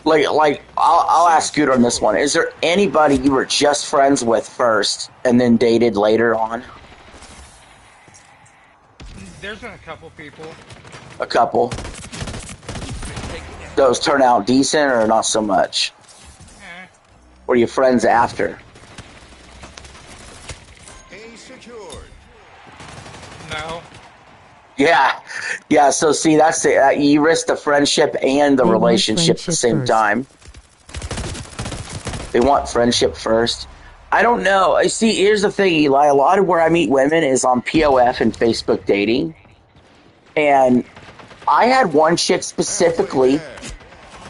Speaker 1: like I'll ask Scooter on this one. Is there anybody you were just friends with first and then dated later on?
Speaker 2: There's been a couple people.
Speaker 1: A couple. Those turn out decent or not so much?
Speaker 2: Eh,
Speaker 1: Were you friends after?
Speaker 3: A secured.
Speaker 2: no.
Speaker 1: Yeah. So see, that's it. You risk the friendship and the
Speaker 5: They want
Speaker 1: relationship at the
Speaker 5: friendship
Speaker 1: same
Speaker 5: first.
Speaker 1: time. They want friendship first. I don't know. I see. Here's the thing, Eli. A lot of where I meet women is on POF and Facebook dating, and I had one chick specifically.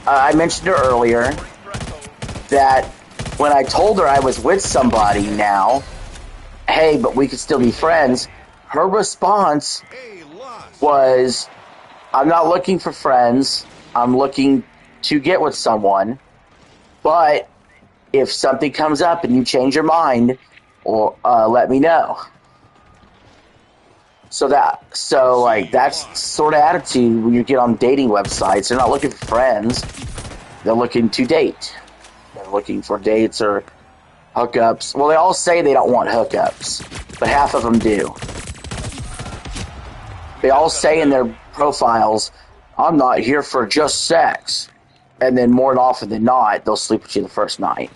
Speaker 1: I mentioned her earlier that when I told her I was with somebody now, hey, but we could still be friends. Her response
Speaker 3: A loss.
Speaker 1: was, I'm not looking for friends. I'm looking to get with someone. But if something comes up and you change your mind, or let me know. So that's sort of attitude when you get on dating websites. They're not looking for friends. They're looking to date. They're looking for dates or hookups. Well, they all say they don't want hookups, but half of them do. They all say in their profiles, I'm not here for just sex. And then more often than not, they'll sleep with you the first night.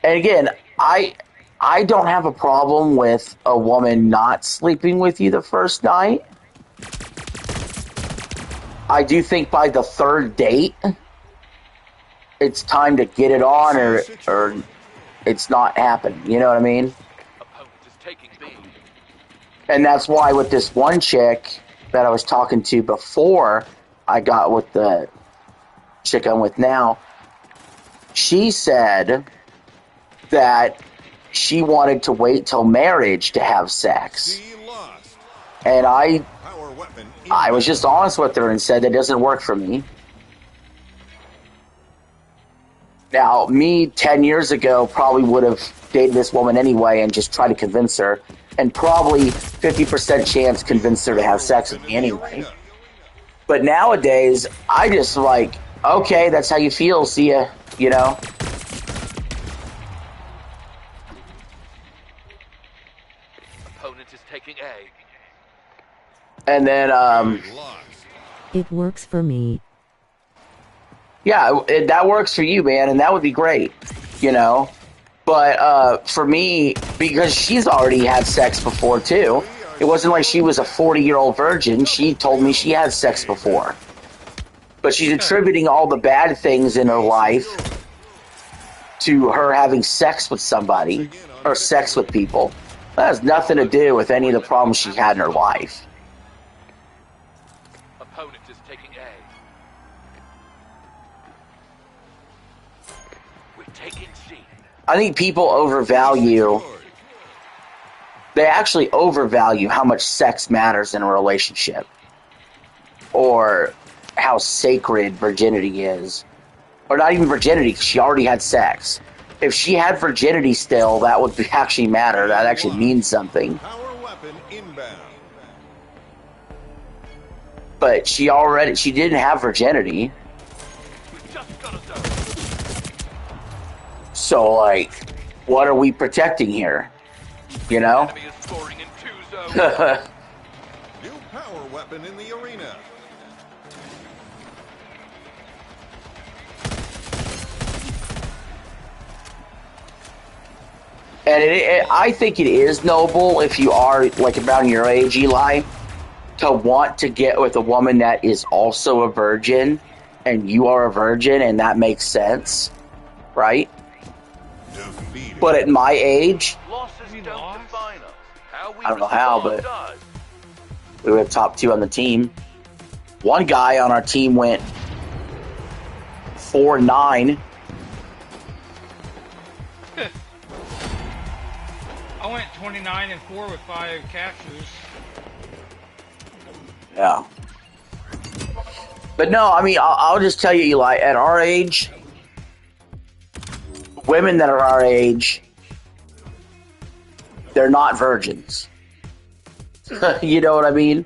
Speaker 1: And again, I don't have a problem with a woman not sleeping with you the first night. I do think by the third date, it's time to get it on or it's not happening. You know what I mean?
Speaker 4: Opponent is taking B.
Speaker 1: And that's why with this one chick that I was talking to before I got with the chick I'm with now, she said that she wanted to wait till marriage to have sex.
Speaker 3: C lost.
Speaker 1: And
Speaker 3: Power weapon.
Speaker 1: I was just honest with her and said that doesn't work for me. Now, me 10 years ago probably would have dated this woman anyway and just tried to convince her, and probably 50% chance convinced her to have sex with me anyway. But nowadays, I just like, okay, that's how you feel, see ya, you know?
Speaker 4: Opponent is taking A.
Speaker 1: And then,
Speaker 3: Lost.
Speaker 5: It works for me.
Speaker 1: yeah, that works for you, man, and that would be great, you know? But for me, because she's already had sex before, too, it wasn't like she was a 40-year-old virgin. She told me she had sex before. But she's attributing all the bad things in her life to her having sex with somebody, or sex with people. That has nothing to do with any of the problems she had in her life.
Speaker 4: Opponent is taking A. We're taking C.
Speaker 1: I think people overvalue. They actually overvalue how much sex matters in a relationship, or how sacred virginity is, or not even virginity, because she already had sex. If she had virginity still, that would actually matter. That actually means something.
Speaker 3: Power weapon inbound.
Speaker 1: But she didn't have virginity.
Speaker 4: We just got a zone.
Speaker 1: So, like, what are we protecting here? You know?
Speaker 4: Enemy is scoring in 2 zones.
Speaker 3: New power weapon in the arena.
Speaker 1: And I think it is noble if you are, like, around your age, Eli, to want to get with a woman that is also a virgin, and you are a virgin, and that makes sense, right?
Speaker 3: Defeated.
Speaker 1: But at my age,
Speaker 4: Losses don't
Speaker 2: lost?
Speaker 4: define us. How we
Speaker 1: I don't know how,
Speaker 4: respond
Speaker 1: but-
Speaker 4: does.
Speaker 1: we were the top 2 on the team. One guy on our team went 4-9.
Speaker 2: I went 29-4 with 5 captures.
Speaker 1: Yeah. But no, I mean, I'll just tell you, Eli, at our age, women that are our age, they're not virgins. You know what I mean?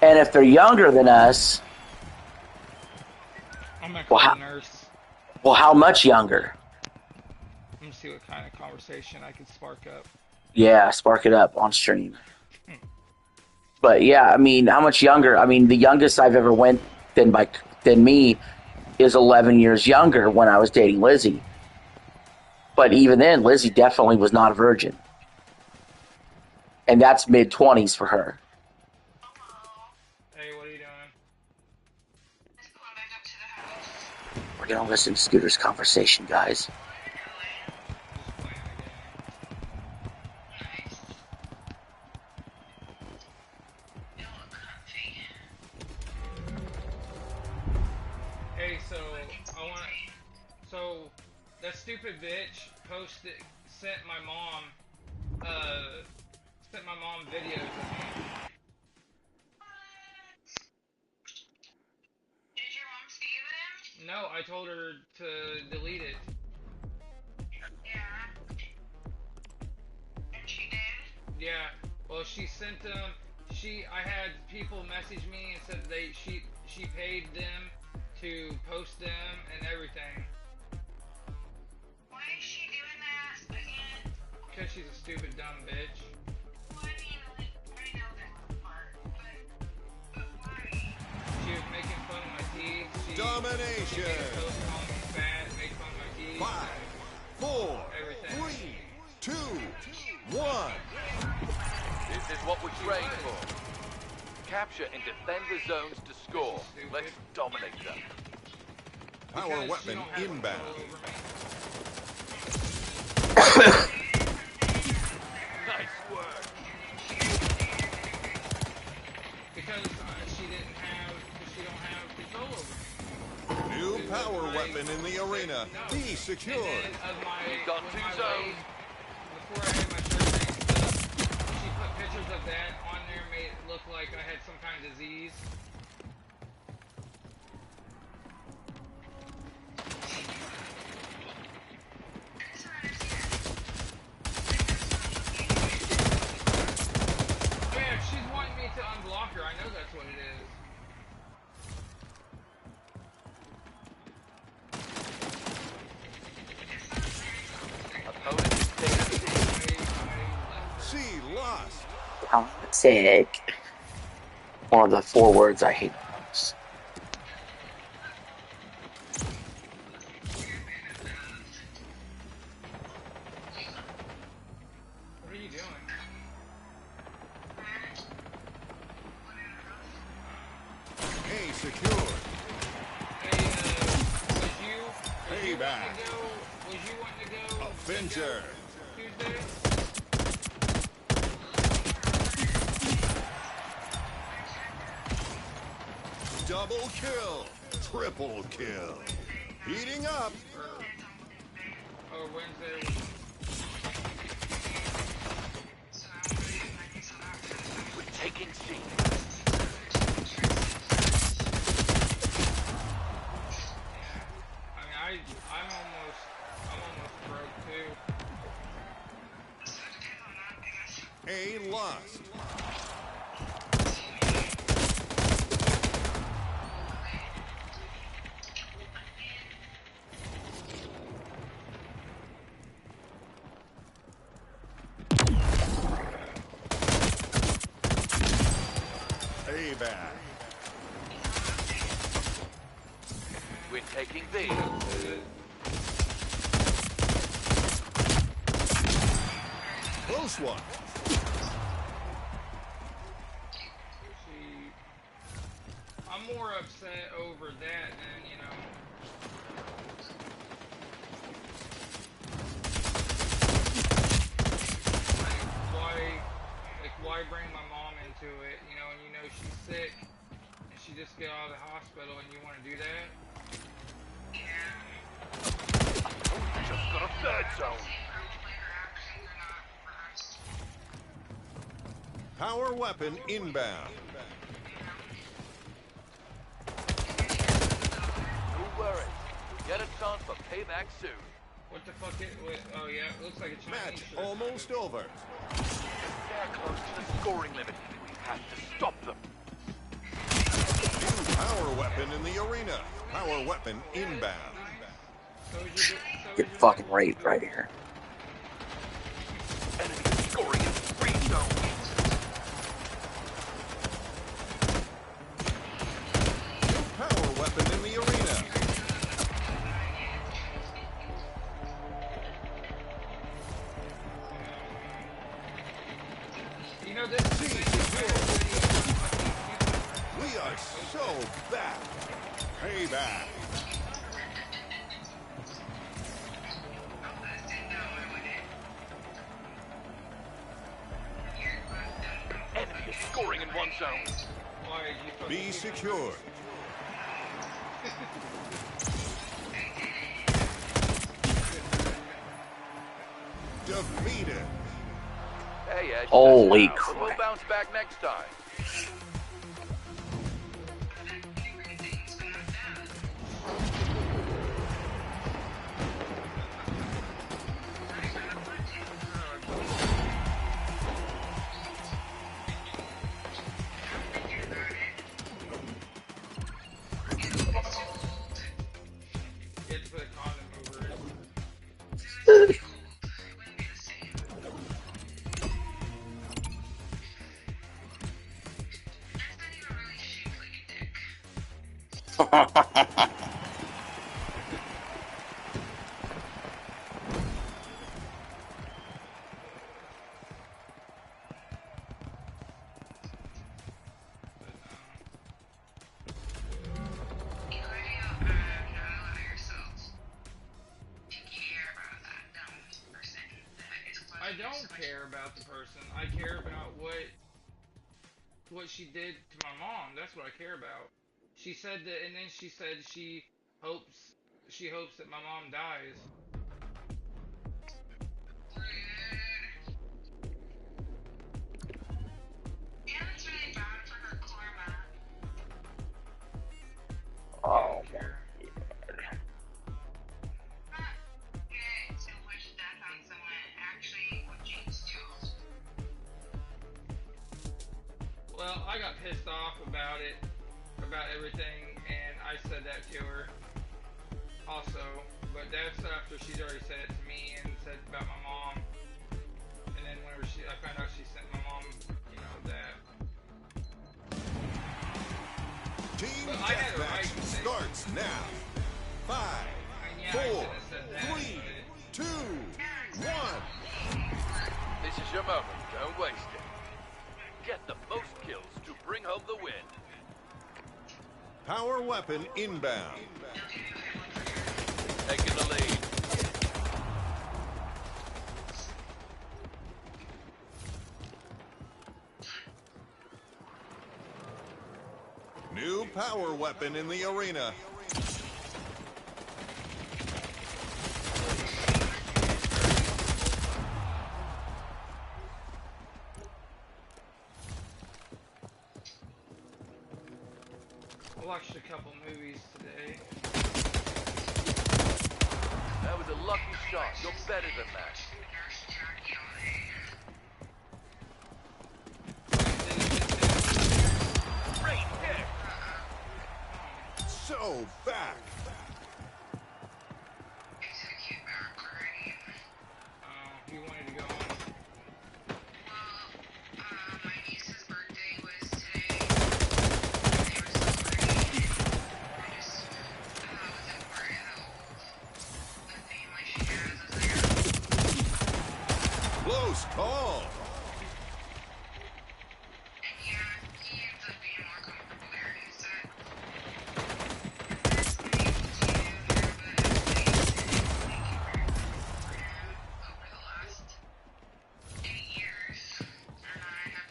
Speaker 1: And if they're younger than us,
Speaker 2: I'm gonna
Speaker 1: Well,
Speaker 2: call
Speaker 1: how-
Speaker 2: the nurse.
Speaker 1: well, how much younger?
Speaker 2: I'm gonna see what kind of conversation I can spark up.
Speaker 1: Yeah, spark it up on stream. But yeah, I mean, how much younger? I mean, the youngest I've ever went than me is 11 years younger when I was dating Lizzie. But even then, Lizzie definitely was not a virgin. And that's mid-20s for her.
Speaker 2: Hey, what are you doing?
Speaker 1: We're going to listen to Scooter's conversation, guys.
Speaker 2: Just playing a game. Hey, so I want. So that stupid bitch sent my mom videos of me.
Speaker 6: Did your mom see them?
Speaker 2: No, I told her to delete it.
Speaker 6: Yeah. And she did?
Speaker 2: Yeah. Well, she sent them. I had people message me and said she paid them to post them and everything.
Speaker 6: Why is she doing that again?
Speaker 2: Because she's a stupid dumb bitch.
Speaker 6: Well, I mean, like, I know that part, but why?
Speaker 2: She was making fun of my teeth. She
Speaker 3: Domination.
Speaker 2: made a post calling me fat, make fun of my teeth.
Speaker 3: 5, 4,
Speaker 2: Everything.
Speaker 3: 3, 2, 1.
Speaker 4: This is what we trained for. Capture and defend the zones to score. Let's dominate them.
Speaker 3: Power
Speaker 2: Because she
Speaker 3: weapon
Speaker 2: don't have
Speaker 3: inbound.
Speaker 2: control over me.
Speaker 4: Nice work.
Speaker 2: Because she don't have control over me.
Speaker 3: New power weapon in the arena.
Speaker 2: No.
Speaker 3: Be secured.
Speaker 2: And then of my,
Speaker 4: You've got
Speaker 2: with
Speaker 4: 2
Speaker 2: my
Speaker 4: zones.
Speaker 2: weight, before I had my surgery and stuff, she put pictures of that on there, made it look like I had some kind of disease. Yeah, if she's wanting me to unblock her, I know that's what it is.
Speaker 4: Opponent is taken.
Speaker 3: C lost.
Speaker 1: Toxic. One of the 4 words I hate most.
Speaker 2: What are you doing?
Speaker 3: A secured.
Speaker 2: Hey, was you
Speaker 3: Payback.
Speaker 2: wanting to go
Speaker 3: Avenger.
Speaker 2: Tuesday?
Speaker 3: Double kill. Triple kill. Heating up.
Speaker 2: Oh, Wednesday.
Speaker 4: We're taking C.
Speaker 2: I mean, I'm almost broke too.
Speaker 3: A lost. Payback.
Speaker 4: We're taking B.
Speaker 3: Close one.
Speaker 2: See, I'm more upset over that than, you know. Why bring my mom into it, you know, and you know she's sick, and she just got out of the hospital, and you want to do that?
Speaker 4: We just got a third zone.
Speaker 3: Power weapon inbound.
Speaker 4: No worries. You'll get a chance for payback soon.
Speaker 2: What the fuck oh yeah, it looks like a Chinese
Speaker 3: Match
Speaker 2: shirt.
Speaker 3: almost over.
Speaker 4: They're close to the scoring limit. We have to stop them.
Speaker 3: New power weapon in the arena. Power weapon inbound.
Speaker 1: Get fucking raped right here.
Speaker 4: Enemy scoring in free zone.
Speaker 3: New power weapon in the arena.
Speaker 2: You know this
Speaker 3: C We are so back. Payback.
Speaker 4: Enemy is scoring in one zone.
Speaker 2: Why you fucking
Speaker 3: Be secured. Defeated.
Speaker 4: Hey, Edge.
Speaker 1: Holy
Speaker 4: that's how. But we'll
Speaker 1: crap.
Speaker 4: bounce back next time.
Speaker 2: You have to put a condom over it. I don't care about the person. I care about what she did to my mom. That's what I care about. She said that, and then she said she hopes that my mom dies.
Speaker 6: Yeah, that's really bad for her karma.
Speaker 1: Oh,
Speaker 2: Care.
Speaker 6: Not good to wish death on someone actually what James do.
Speaker 2: Well, I got pissed off about it, about everything, and I said that to her also. But that's after she's already said it to me and said about my mom. And then whenever I found out she sent my mom, you know, that.
Speaker 3: Team
Speaker 2: But I had a right
Speaker 3: deathmatch
Speaker 2: to say-
Speaker 3: starts now. 5,
Speaker 2: And yeah, I
Speaker 3: 4,
Speaker 2: shouldn't have said that,
Speaker 3: 3,
Speaker 2: but
Speaker 3: 2, 1.
Speaker 4: This is your moment. Don't waste it. Get the most kills to bring home the win.
Speaker 3: Power weapon inbound.
Speaker 4: Taking the lead.
Speaker 3: New power weapon in the arena.
Speaker 2: watched a couple movies today.
Speaker 4: That was a lucky shot. You're better than that.
Speaker 6: Nurse Jackie all day.
Speaker 4: Great hit!
Speaker 3: So back.
Speaker 6: I took you back already.
Speaker 2: He wanted to go on.
Speaker 6: Well, my niece's birthday was today. They were celebrating. I just wasn't part of the family she has was there.
Speaker 3: Close call.
Speaker 6: And yeah, he ends up being more comfortable there. He said, over the last 8 years, and I have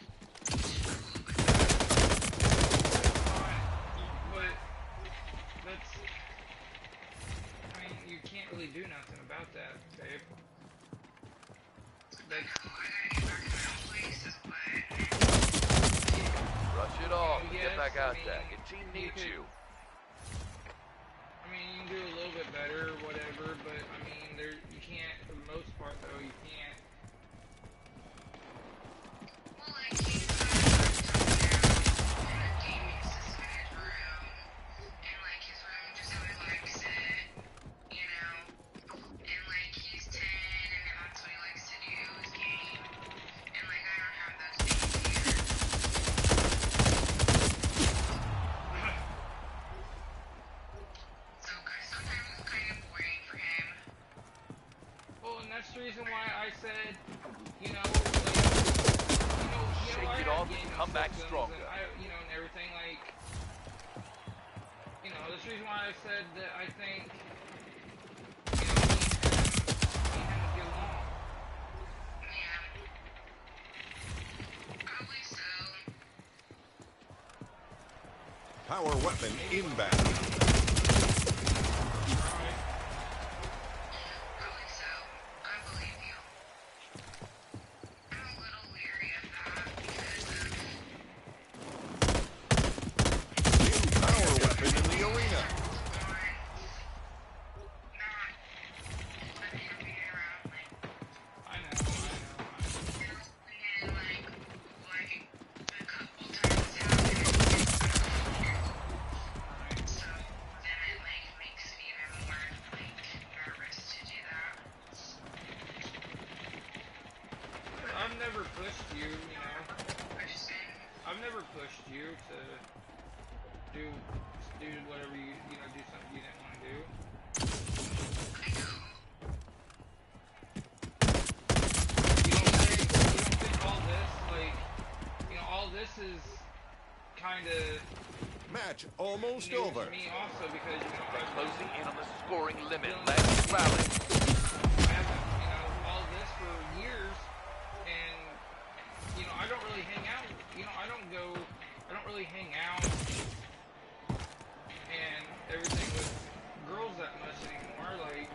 Speaker 6: struggled with that.
Speaker 2: But that's, I mean, you can't really do nothing about that, babe. That's,
Speaker 6: I gotta get back to my own places, but
Speaker 4: Brush it off.
Speaker 2: Yes,
Speaker 4: Get back
Speaker 2: I
Speaker 4: out
Speaker 2: mean,
Speaker 4: there. Your team
Speaker 2: you
Speaker 4: needs
Speaker 2: could-
Speaker 4: you.
Speaker 2: I mean, you can do a little bit better, whatever, but I mean, you can't, for the most part, though, you can't.
Speaker 6: well, like he's got a laptop now and a gaming system in his room, and like his room just how he likes it, you know. And like he's 10, and that's what he likes to do is game, and like I don't have those things here. So sometimes it's kind of boring for him.
Speaker 2: Well, and that's the reason why I said, you know,
Speaker 4: Shake
Speaker 2: I
Speaker 4: it
Speaker 2: have
Speaker 4: off and
Speaker 2: gaming
Speaker 4: come back
Speaker 2: systems
Speaker 4: stronger.
Speaker 2: and and everything, like, that's the reason why I said that I think, me and him would get along.
Speaker 6: Yeah. Probably so.
Speaker 3: Power weapon inbound.
Speaker 6: Probably so. I believe you. I'm a little leery of that because of
Speaker 3: New power weapon in the arena.
Speaker 6: one, not unhappy around like
Speaker 2: I know.
Speaker 6: and then like a couple times happened. So then it like makes me even more like nervous to do that.
Speaker 2: I've never pushed you,
Speaker 6: Question.
Speaker 2: I've never pushed you to do whatever do something you didn't want to do.
Speaker 6: I know.
Speaker 2: You don't think all this, like, all this is kind of
Speaker 3: Match almost
Speaker 2: new
Speaker 3: over.
Speaker 2: to me also because, I've
Speaker 4: Closing in on the scoring limit. Let's rally.
Speaker 2: I haven't, all this for years, and, I don't really hang out, I don't really hang out and everything with girls that much anymore, like,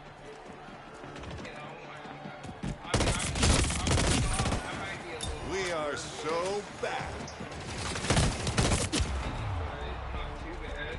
Speaker 2: I might be a little
Speaker 3: We are so back.
Speaker 2: but not too bad.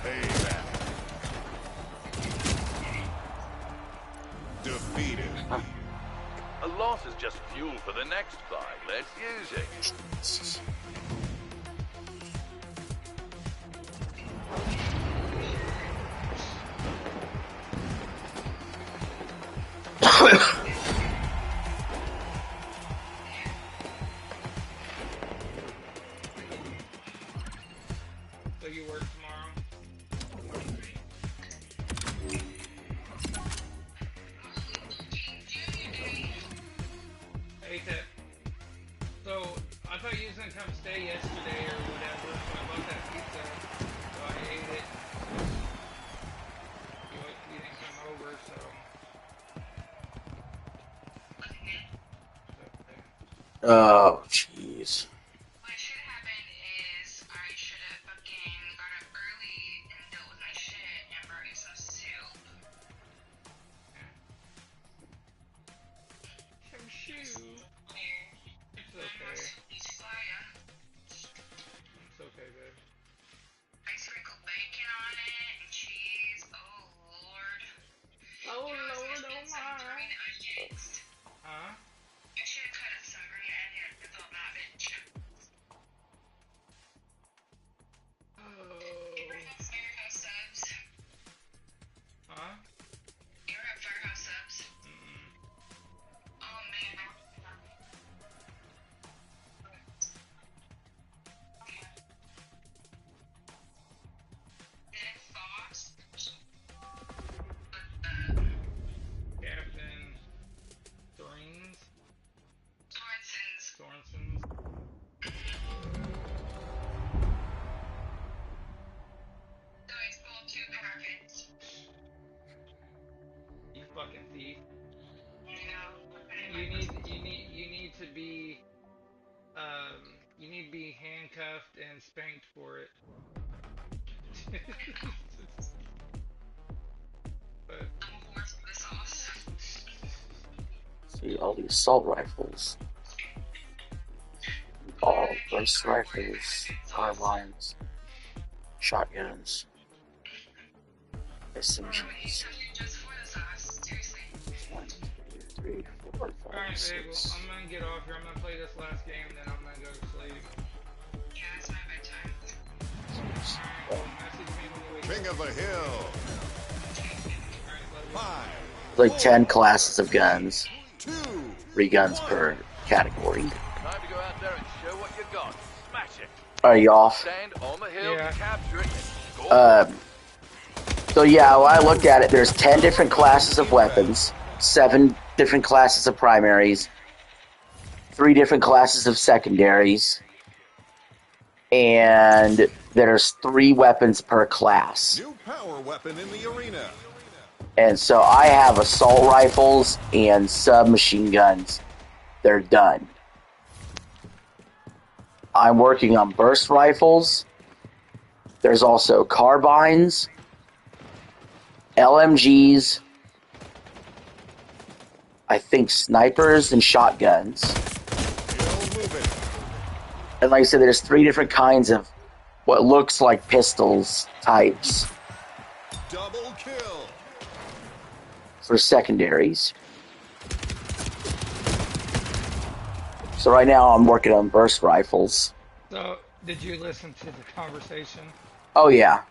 Speaker 3: Payback. Defeated.
Speaker 4: A loss is just fuel for the next fight. Let's use it.
Speaker 2: So you work tomorrow? Hey, Tip. So, I thought you was gonna come birthday yesterday or whatever, so I bought that pizza. So I ate it. You didn't come over, so.
Speaker 1: Oh, jeez.
Speaker 6: What should have happened is I should have fucking got up early and dealt with my shit and brought you some soup.
Speaker 2: Some shoes. It's okay. It's okay, babe.
Speaker 6: I sprinkled bacon on it and cheese. Oh lord.
Speaker 2: Oh,
Speaker 6: You know, I was
Speaker 2: Lord,
Speaker 6: gonna
Speaker 2: oh
Speaker 6: put some
Speaker 2: my.
Speaker 6: green onions.
Speaker 2: Huh?
Speaker 6: I should have cut up some green onions with all that bitch.
Speaker 2: Oh.
Speaker 6: You ever have Firehouse subs?
Speaker 2: Huh?
Speaker 6: You ever have Firehouse subs?
Speaker 2: Mm-mm.
Speaker 6: Oh man. Then Fox.
Speaker 2: Captain Thorns?
Speaker 6: Sorensen's.
Speaker 2: Sorensen's?
Speaker 6: So I stole 2 packets.
Speaker 2: You fucking thief.
Speaker 6: You know.
Speaker 2: You need to be, you need to be handcuffed and spanked for it. But,
Speaker 6: I'm a horse for the sauce.
Speaker 1: See, all these assault rifles. All burst rifles, carbines, shotguns, SMGs.
Speaker 6: Just for the sauce. Seriously.
Speaker 1: 1, 2, 3, 4, 5,
Speaker 2: alright, babe,
Speaker 1: 6.
Speaker 2: I'm gonna get off here. I'm gonna play this last game, then I'm gonna go to sleep.
Speaker 6: Yeah, it's my bedtime.
Speaker 2: Alright, message me when you wake
Speaker 3: King of the Hill.
Speaker 2: up. Alright, love you.
Speaker 3: 5,
Speaker 1: Like 10 classes of guns,
Speaker 3: 2,
Speaker 1: 3 guns per category.
Speaker 4: Time to go out there and show what you got. Smash it.
Speaker 1: Are you off?
Speaker 4: Stand on the hill
Speaker 2: Yeah.
Speaker 4: to capture it and score.
Speaker 1: So yeah, when I looked at it, there's 10 different classes of weapons, 7 different classes of primaries, 3 different classes of secondaries, and there's 3 weapons per class.
Speaker 3: new power weapon in the arena.
Speaker 1: And so I have assault rifles and submachine guns. They're done. I'm working on burst rifles. There's also carbines, LMGs, I think snipers and shotguns.
Speaker 3: Still moving.
Speaker 1: And like I said, there's 3 different kinds of what looks like pistols types
Speaker 3: Double kill.
Speaker 1: for secondaries. So right now I'm working on burst rifles.
Speaker 2: So, did you listen to the conversation?
Speaker 1: Oh yeah.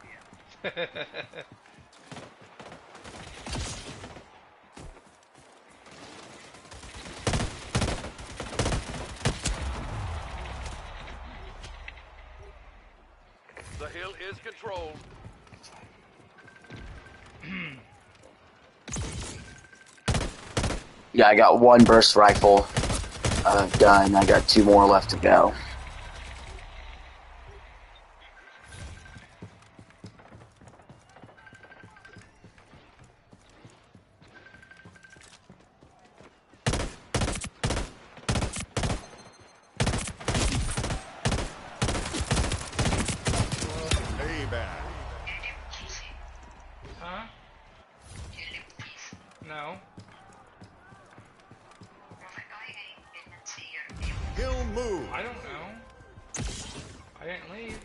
Speaker 4: The hill is controlled.
Speaker 1: Yeah, I got 1 burst rifle done. I got 2 more left to go.
Speaker 3: Payback.
Speaker 2: Huh? No.
Speaker 3: He'll move.
Speaker 2: I don't know. I didn't leave.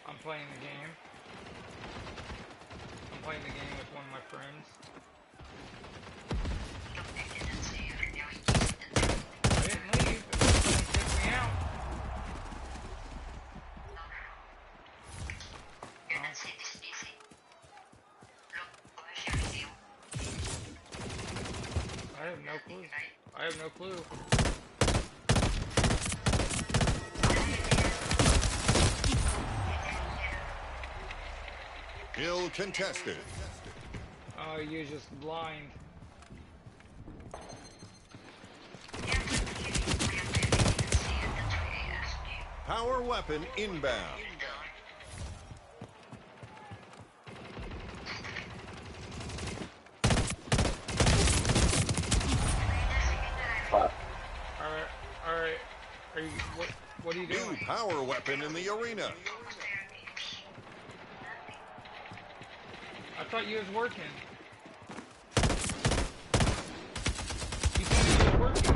Speaker 2: I'm playing the game. I'm playing the game with one of my friends. I didn't leave. It didn't kick me out. I have no clue. I have no clue.
Speaker 3: Hill contested.
Speaker 2: Oh, you're just blind.
Speaker 3: Power weapon inbound.
Speaker 1: Fuck.
Speaker 2: Alright. Are you, what are you
Speaker 3: New
Speaker 2: doing?
Speaker 3: power weapon in the arena.
Speaker 2: I thought you was working. You said you was working.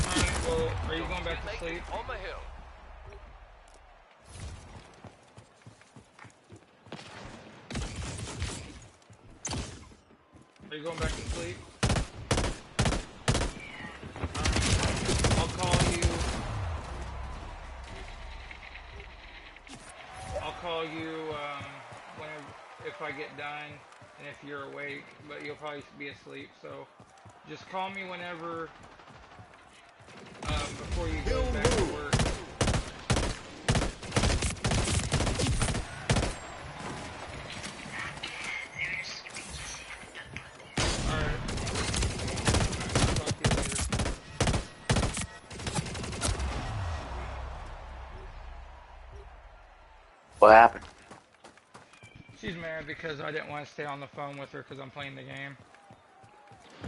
Speaker 2: Alright, well, are you going back to sleep?
Speaker 4: On the hill.
Speaker 2: Are you going back to sleep? Alright. I'll call you. I'll call you whenever, if I get done and if you're awake, but you'll probably be asleep. So just call me whenever before you go back to work. Alright. Talk to you later.
Speaker 1: What happened?
Speaker 2: She's mad because I didn't want to stay on the phone with her because I'm playing the game.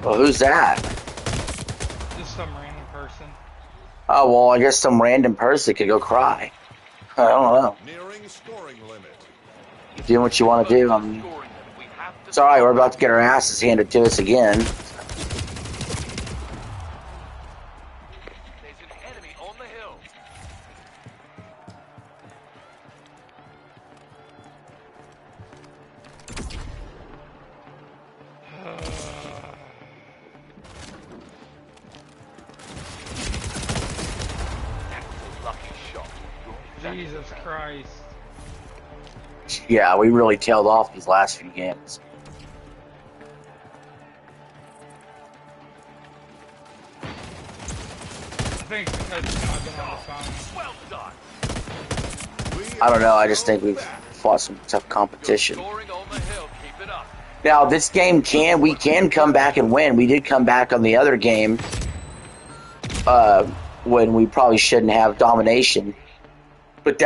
Speaker 1: Well, who's that?
Speaker 2: Just some random person.
Speaker 1: Oh, well, I guess some random person could go cry. I don't know.
Speaker 3: Nearing scoring limit.
Speaker 1: You're doing what you want to do.
Speaker 4: Scoring them. We have to
Speaker 1: It's alright, we're about to get our asses handed to us again.
Speaker 4: There's an enemy on the hill. Lucky shot.
Speaker 2: Jesus Christ.
Speaker 1: Yeah, we really tailed off these last few games.
Speaker 2: I think it's because I've been on the phone.
Speaker 4: Well done.
Speaker 1: I don't know, I just think we've fought some tough competition.
Speaker 4: Scoring on the hill. Keep it up.
Speaker 1: Now, this game we can come back and win. We did come back on the other game when we probably shouldn't have domination. But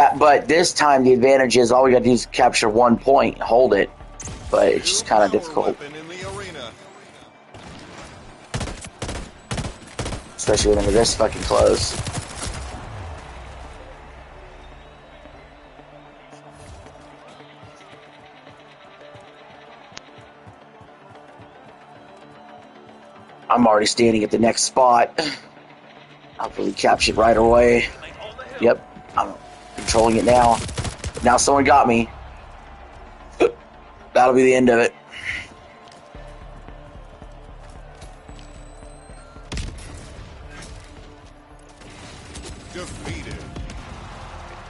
Speaker 1: this time the advantage is all we gotta do is capture 1 point, hold it. But it's just kind of
Speaker 3: Power
Speaker 1: difficult,
Speaker 3: weapon in the arena.
Speaker 1: especially when they're this fucking close. I'm already standing at the next spot. I'll probably capture it right away. Yep, I'm controlling it now. Now someone got me. That'll be the end of it.
Speaker 3: Defeated.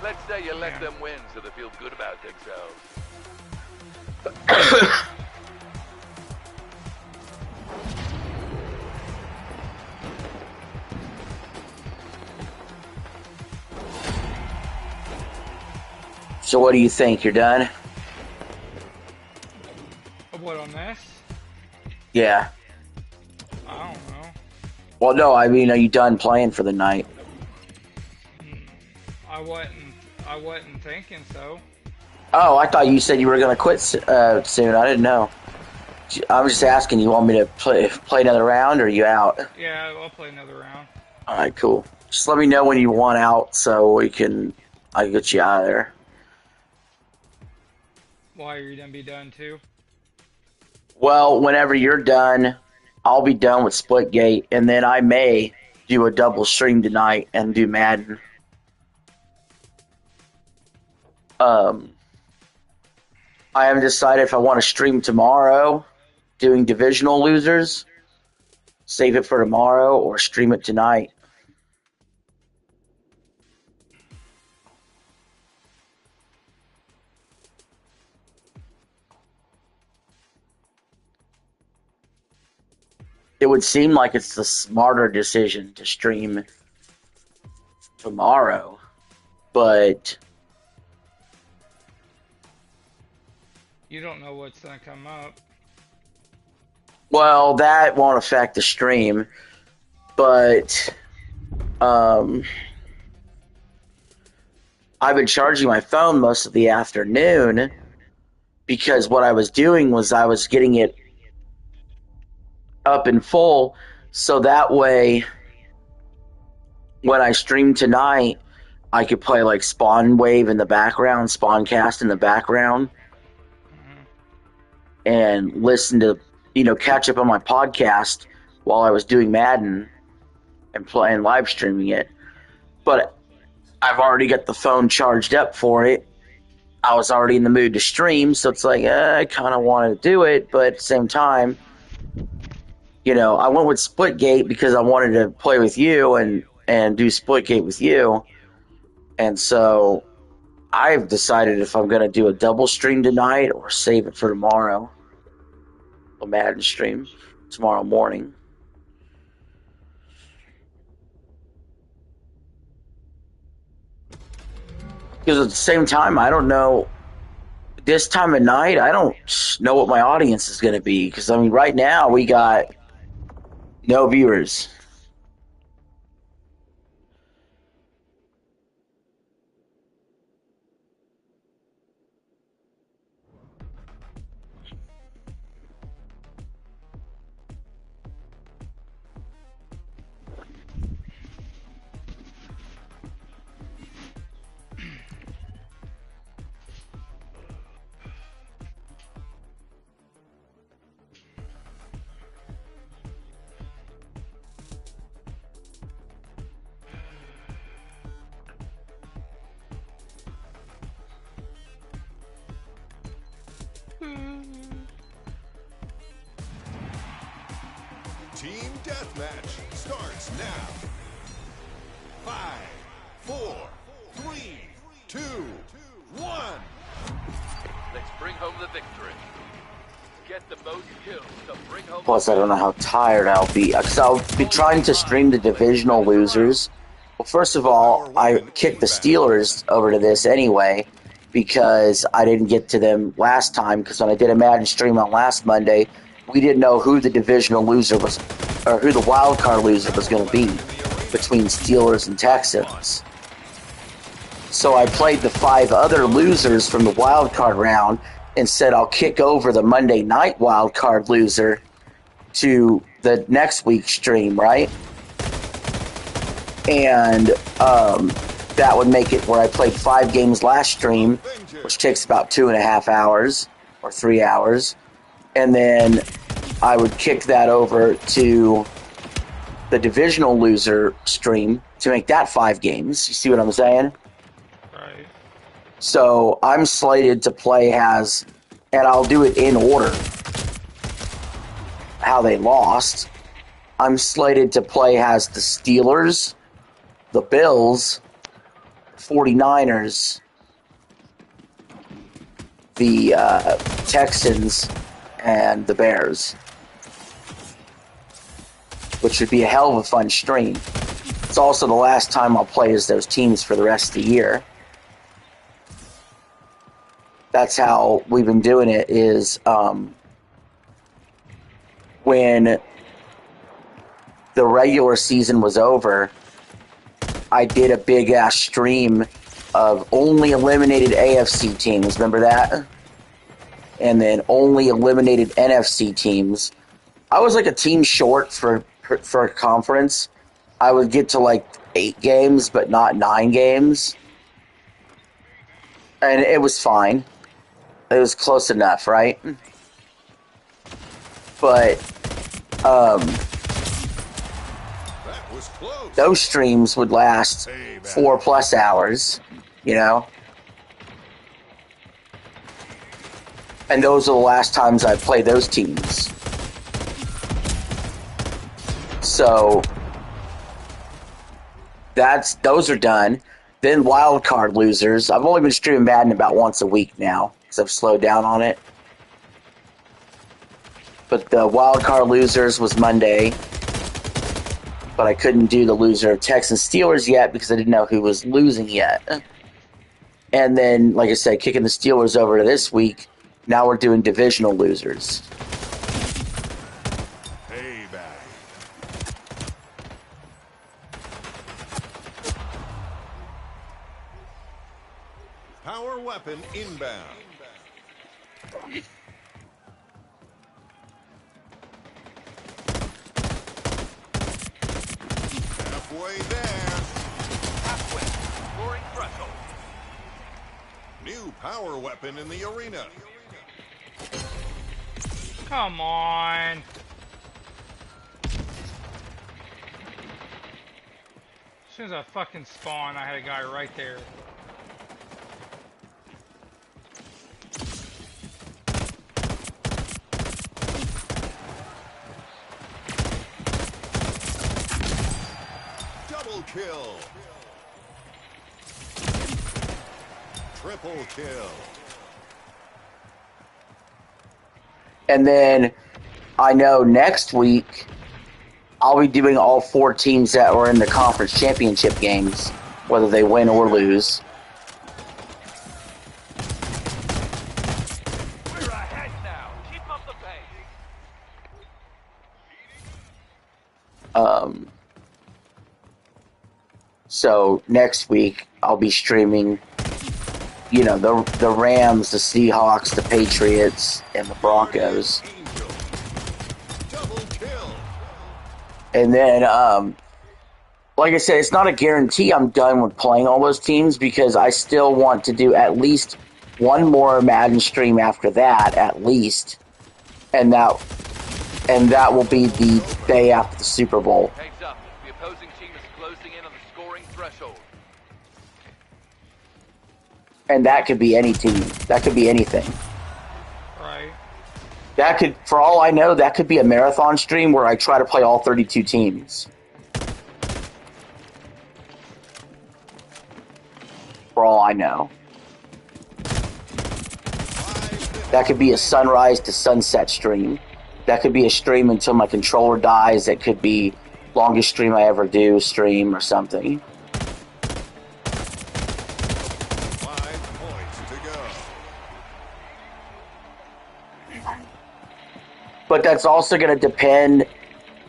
Speaker 4: Let's say you let them win so they feel good about themselves.
Speaker 1: So what do you think? You're done?
Speaker 2: What, on this?
Speaker 1: Yeah.
Speaker 2: I don't know.
Speaker 1: Well, no, I mean, are you done playing for the night?
Speaker 2: I wasn't thinking so.
Speaker 1: Oh, I thought you said you were going to quit soon. I didn't know. I was just asking, you want me to play another round, or are you out?
Speaker 2: Yeah, I'll play another round.
Speaker 1: Alright, cool. Just let me know when you want out so I can get you out of there.
Speaker 2: Why, are you gonna be done too?
Speaker 1: Well, whenever you're done, I'll be done with Splitgate, and then I may do a double stream tonight and do Madden. I haven't decided if I want to stream tomorrow, doing divisional losers, save it for tomorrow, or stream it tonight. It would seem like it's the smarter decision to stream tomorrow, but
Speaker 2: You don't know what's gonna come up.
Speaker 1: Well, that won't affect the stream, but I've been charging my phone most of the afternoon because what I was doing was I was getting it up and full, so that way when I stream tonight, I could play like Spawn Wave in the background, Spawncast in the background, and listen to, catch up on my podcast while I was doing Madden and playing live streaming it. But I've already got the phone charged up for it. I was already in the mood to stream, so it's like, I kind of wanted to do it, but at the same time, I went with Splitgate because I wanted to play with you and do Splitgate with you. And so I've decided if I'm going to do a double stream tonight or save it for tomorrow. A Madden stream tomorrow morning. Because at the same time, I don't know, this time of night, I don't know what my audience is going to be. Because, right now, we got no viewers.
Speaker 3: Team Deathmatch starts now. 5, 4, 3, 2, 1.
Speaker 4: Let's bring home the victory. Get the most kills to bring home.
Speaker 1: Plus, I don't know how tired I'll be. Because I'll be trying to stream the divisional losers. Well, first of all, I kicked the Steelers over to this anyway, because I didn't get to them last time, because when I did a Madden stream on last Monday, we didn't know who the divisional loser was, or who the wild card loser was going to be between Steelers and Texans. So I played the 5 other losers from the wild card round and said I'll kick over the Monday night wild card loser to the next week's stream, right? And that would make it where I played 5 games last stream, which takes about 2.5 hours or 3 hours. And then I would kick that over to the divisional loser stream to make that 5 games. You see what I'm saying?
Speaker 2: Right.
Speaker 1: So I'm slated to play as, and I'll do it in order, how they lost. I'm slated to play as the Steelers, the Bills, 49ers, the Texans, and the Bears, which would be a hell of a fun stream. It's also the last time I'll play as those teams for the rest of the year. That's how we've been doing it, is when the regular season was over, I did a big-ass stream of only eliminated AFC teams. Remember that? And then only eliminated NFC teams. I was like a team short for a conference. I would get to like 8 games, but not 9 games. And it was fine. It was close enough, right? But
Speaker 3: That was close.
Speaker 1: those streams would last 4+ hours, And those are the last times I played those teams. So those are done. Then wild card losers. I've only been streaming Madden about once a week now because I've slowed down on it. But the wild card losers was Monday. But I couldn't do the loser of Texans Steelers yet because I didn't know who was losing yet. And then, like I said, kicking the Steelers over to this week Now we're doing divisional losers.
Speaker 3: Payback. Power weapon inbound. Halfway there.
Speaker 4: Halfway. Scoring threshold.
Speaker 3: New power weapon in the arena.
Speaker 2: Come on. As soon as I fucking spawned, I had a guy right there.
Speaker 3: Double kill. Triple kill.
Speaker 1: And then I know next week I'll be doing all 4 teams that were in the conference championship games, whether they win or lose.
Speaker 4: We're ahead now. Keep up the pace.
Speaker 1: So next week I'll be streaming, you know, the Rams, the Seahawks, the Patriots, and the Broncos.
Speaker 3: Angel. Double kill.
Speaker 1: And then, like I said, it's not a guarantee I'm done with playing all those teams because I still want to do at least one more Madden stream after that, at least. And that will be the day after the Super Bowl.
Speaker 4: Heads up. The opposing team is closing in on the scoring threshold.
Speaker 1: And that could be any team. That could be anything.
Speaker 2: Right.
Speaker 1: That could, for all I know, that could be a marathon stream where I try to play all 32 teams. For all I know. That could be a sunrise to sunset stream. That could be a stream until my controller dies. That could be longest stream I ever do stream or something.
Speaker 3: 5 points to go.
Speaker 1: But that's also going to depend.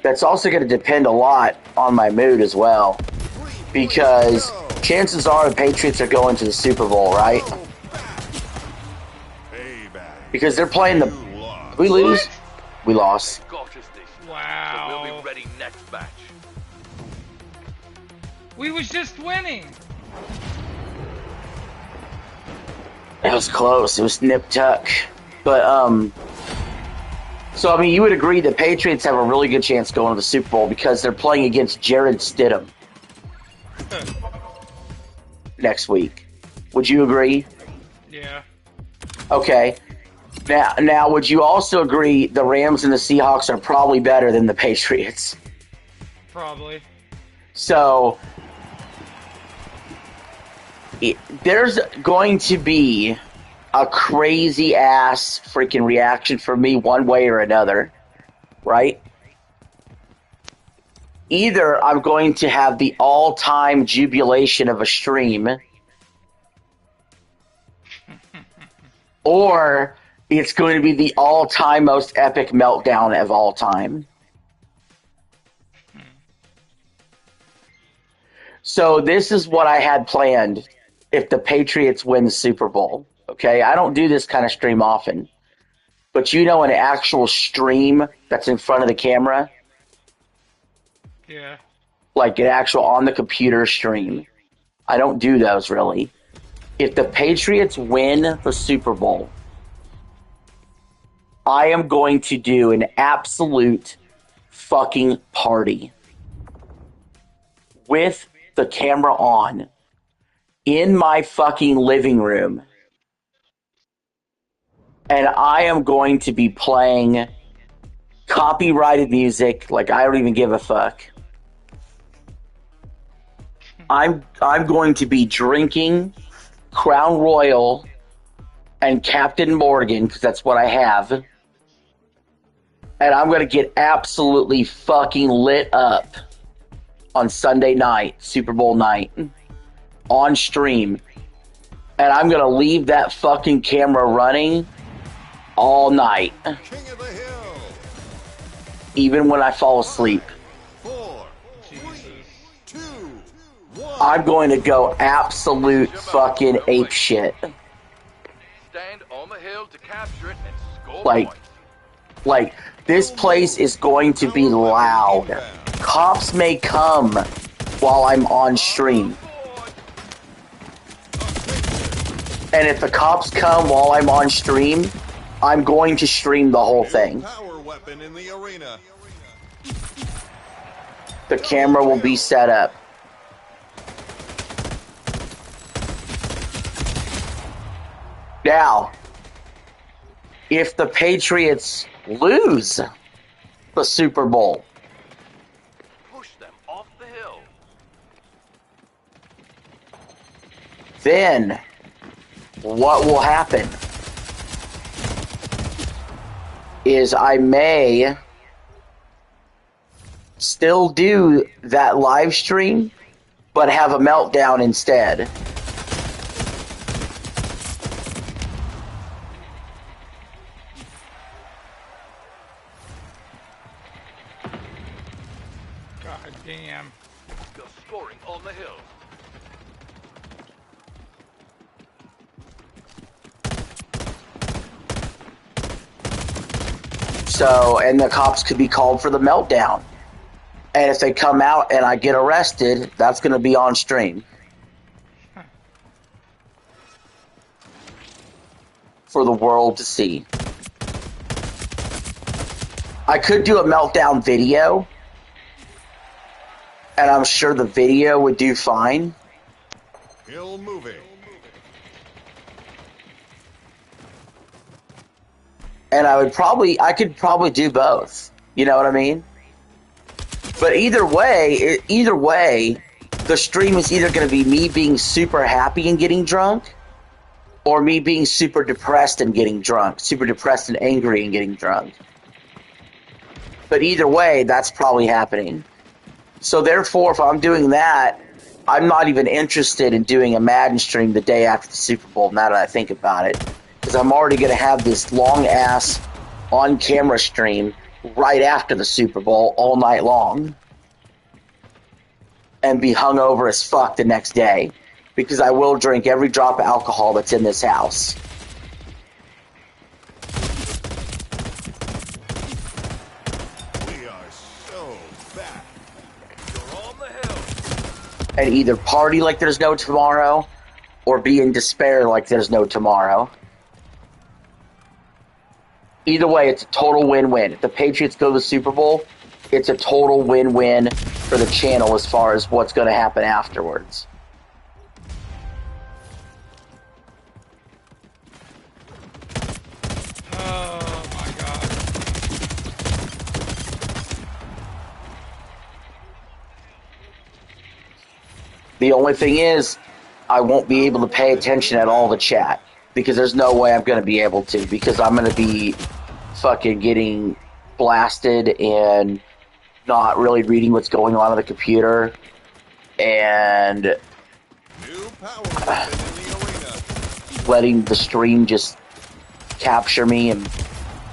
Speaker 1: That's also going to depend a lot on my mood as well,
Speaker 3: 3 points
Speaker 1: because
Speaker 3: to go.
Speaker 1: chances are the Patriots are going to the Super Bowl, right?
Speaker 3: Go back. Payback.
Speaker 1: Because they're playing the.
Speaker 3: You lost.
Speaker 1: Did we lose? We lost.
Speaker 4: Got us this time.
Speaker 2: Wow.
Speaker 4: So we'll be ready next match.
Speaker 2: We was just winning.
Speaker 1: It was close. It was nip tuck. But so I mean, you would agree the Patriots have a really good chance going to the Super Bowl because they're playing against Jared Stidham next week. Would you agree?
Speaker 2: Yeah.
Speaker 1: Okay. Now, would you also agree the Rams and the Seahawks are probably better than the Patriots?
Speaker 2: Probably.
Speaker 1: So, there's going to be a crazy ass freaking reaction from me one way or another, right? Either I'm going to have the all-time jubilation of a stream, or it's going to be the all-time most epic meltdown of all time. So this is what I had planned if the Patriots win the Super Bowl. Okay, I don't do this kind of stream often. But you know an actual stream that's in front of the camera?
Speaker 2: Yeah.
Speaker 1: Like an actual on the computer stream. I don't do those really. If the Patriots win the Super Bowl, I am going to do an absolute fucking party with the camera on in my fucking living room. And I am going to be playing copyrighted music like I don't even give a fuck. I'm going to be drinking Crown Royal and Captain Morgan because that's what I have. And I'm going to get absolutely fucking lit up on Sunday night, Super Bowl night, on stream. And I'm going to leave that fucking camera running all night,
Speaker 3: King of the Hill.
Speaker 1: even when I fall asleep.
Speaker 3: 4, 3, 2, 1.
Speaker 1: I'm going to go absolute fucking ape shit.
Speaker 4: Stand on the hill to capture it and score
Speaker 1: Like,
Speaker 4: points.
Speaker 1: Like, this place is going to be loud. Cops may come while I'm on stream. And if the cops come while I'm on stream, I'm going to stream the whole thing.
Speaker 3: Power weapon in the arena.
Speaker 1: The camera will be set up. Now, if the Patriots lose the Super Bowl,
Speaker 4: Push them off the hill.
Speaker 1: then what will happen is I may still do that live stream, but have a meltdown instead.
Speaker 2: God damn.
Speaker 4: You're scoring on the hill.
Speaker 1: So, and the cops could be called for the meltdown. And if they come out and I get arrested, that's going to be on stream. For the world to see. I could do a meltdown video. And I'm sure the video would do fine.
Speaker 3: Hill moving.
Speaker 1: And I could probably do both. You know what I mean? But either way, the stream is either going to be me being super happy and getting drunk, or me being super depressed and getting drunk, super depressed and angry and getting drunk. But either way, that's probably happening. So therefore, if I'm doing that, I'm not even interested in doing a Madden stream the day after the Super Bowl, now that I think about it. Because I'm already going to have this long-ass on-camera stream right after the Super Bowl all night long. And be hungover as fuck the next day. Because I will drink every drop of alcohol that's in this house.
Speaker 3: We are so back.
Speaker 4: You're on the hill.
Speaker 1: And either party like there's no tomorrow, or be in despair like there's no tomorrow. Either way, it's a total win-win. If the Patriots go to the Super Bowl, it's a total win-win for the channel as far as what's going to happen afterwards.
Speaker 2: Oh my god.
Speaker 1: The only thing is, I won't be able to pay attention at all to chat. Because there's no way I'm going to be able to. Because I'm going to be fucking getting blasted and not really reading what's going on the computer. And
Speaker 3: New power weapon in the arena.
Speaker 1: letting the stream just capture me and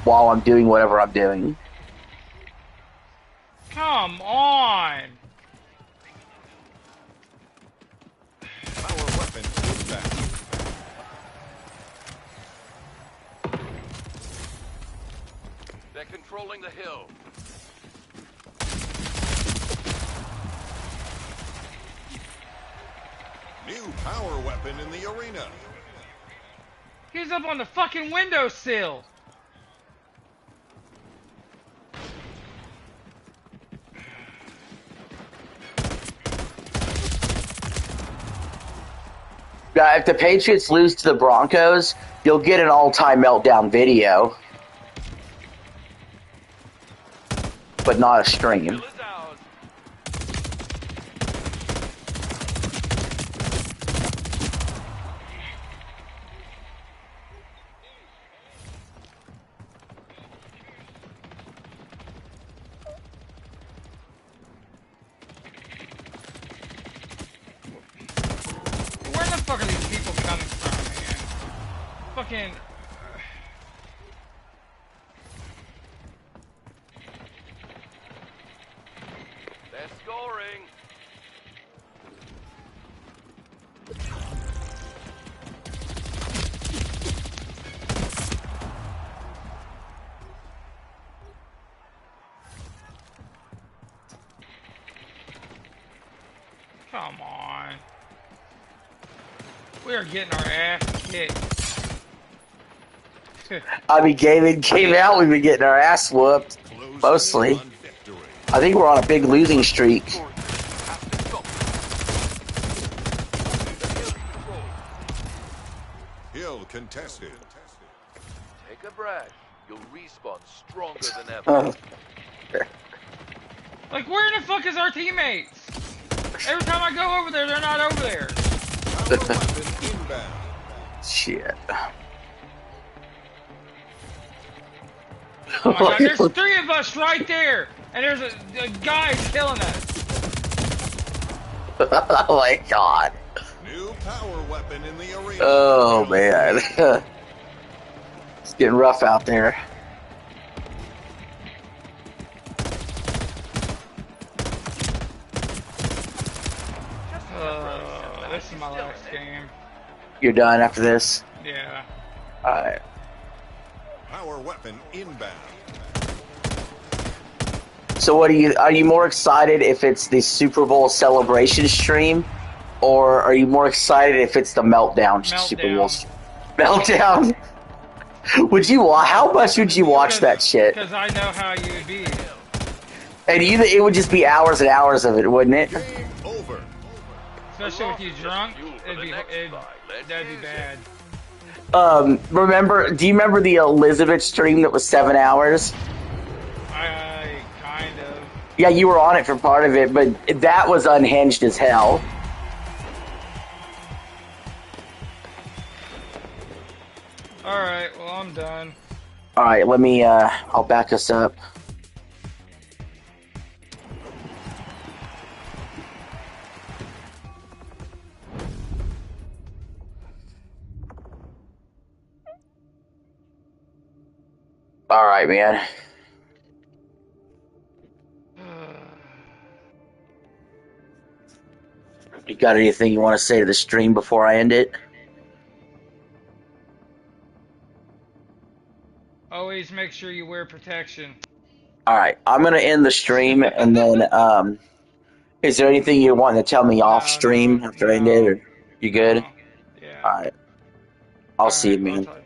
Speaker 1: while I'm doing whatever I'm doing.
Speaker 2: Come on.
Speaker 3: Power weapon is back.
Speaker 4: They're controlling the hill.
Speaker 3: New power weapon in the arena.
Speaker 2: He's up on the fucking windowsill.
Speaker 1: If the Patriots lose to the Broncos, you'll get an all-time meltdown video. But not a stream.
Speaker 4: Hill is ours.
Speaker 2: Where the fuck are these people coming from, man? Fucking.
Speaker 4: They're scoring.
Speaker 2: Come on. We are getting our ass kicked.
Speaker 1: I mean, game out, we've been getting our ass whooped.
Speaker 3: Close
Speaker 1: Mostly.
Speaker 3: in on victory.
Speaker 1: I think we're on a big losing streak.
Speaker 3: Hill contested.
Speaker 4: Take a breath. You'll respawn stronger than ever.
Speaker 2: Like, where the fuck is our teammates? Every time I go over there, they're not over there.
Speaker 3: Power weapon inbound.
Speaker 1: Shit.
Speaker 2: Oh my god, there's 3 of us right there, and there's a guy killing us.
Speaker 1: Oh my god.
Speaker 3: New power weapon in the arena.
Speaker 1: Oh man. It's getting rough out there.
Speaker 2: This is my last game.
Speaker 1: You're done after this?
Speaker 2: Yeah.
Speaker 1: Alright.
Speaker 3: Power weapon inbound.
Speaker 1: So what are you more excited if it's the Super Bowl celebration stream? Or are you more excited if it's the meltdown. Super Bowl meltdown? Would you how much would you watch that shit?
Speaker 2: Because I know how you would be.
Speaker 1: And it would just be hours and hours of it, wouldn't it?
Speaker 3: Game over.
Speaker 2: Especially with you drunk, that'd be bad.
Speaker 1: Do you remember the Elizabeth stream that was 7 hours?
Speaker 2: I kind of.
Speaker 1: Yeah, you were on it for part of it, but that was unhinged as hell.
Speaker 2: Alright, well, I'm done.
Speaker 1: Alright, let me, I'll back us up. Alright, man. You got anything you want to say to the stream before I end it?
Speaker 2: Always make sure you wear protection.
Speaker 1: Alright, I'm gonna end the stream, and then, is there anything you want to tell me off stream after I end it, or you good?
Speaker 2: Yeah.
Speaker 1: Alright. I'll see you, man.
Speaker 2: I'll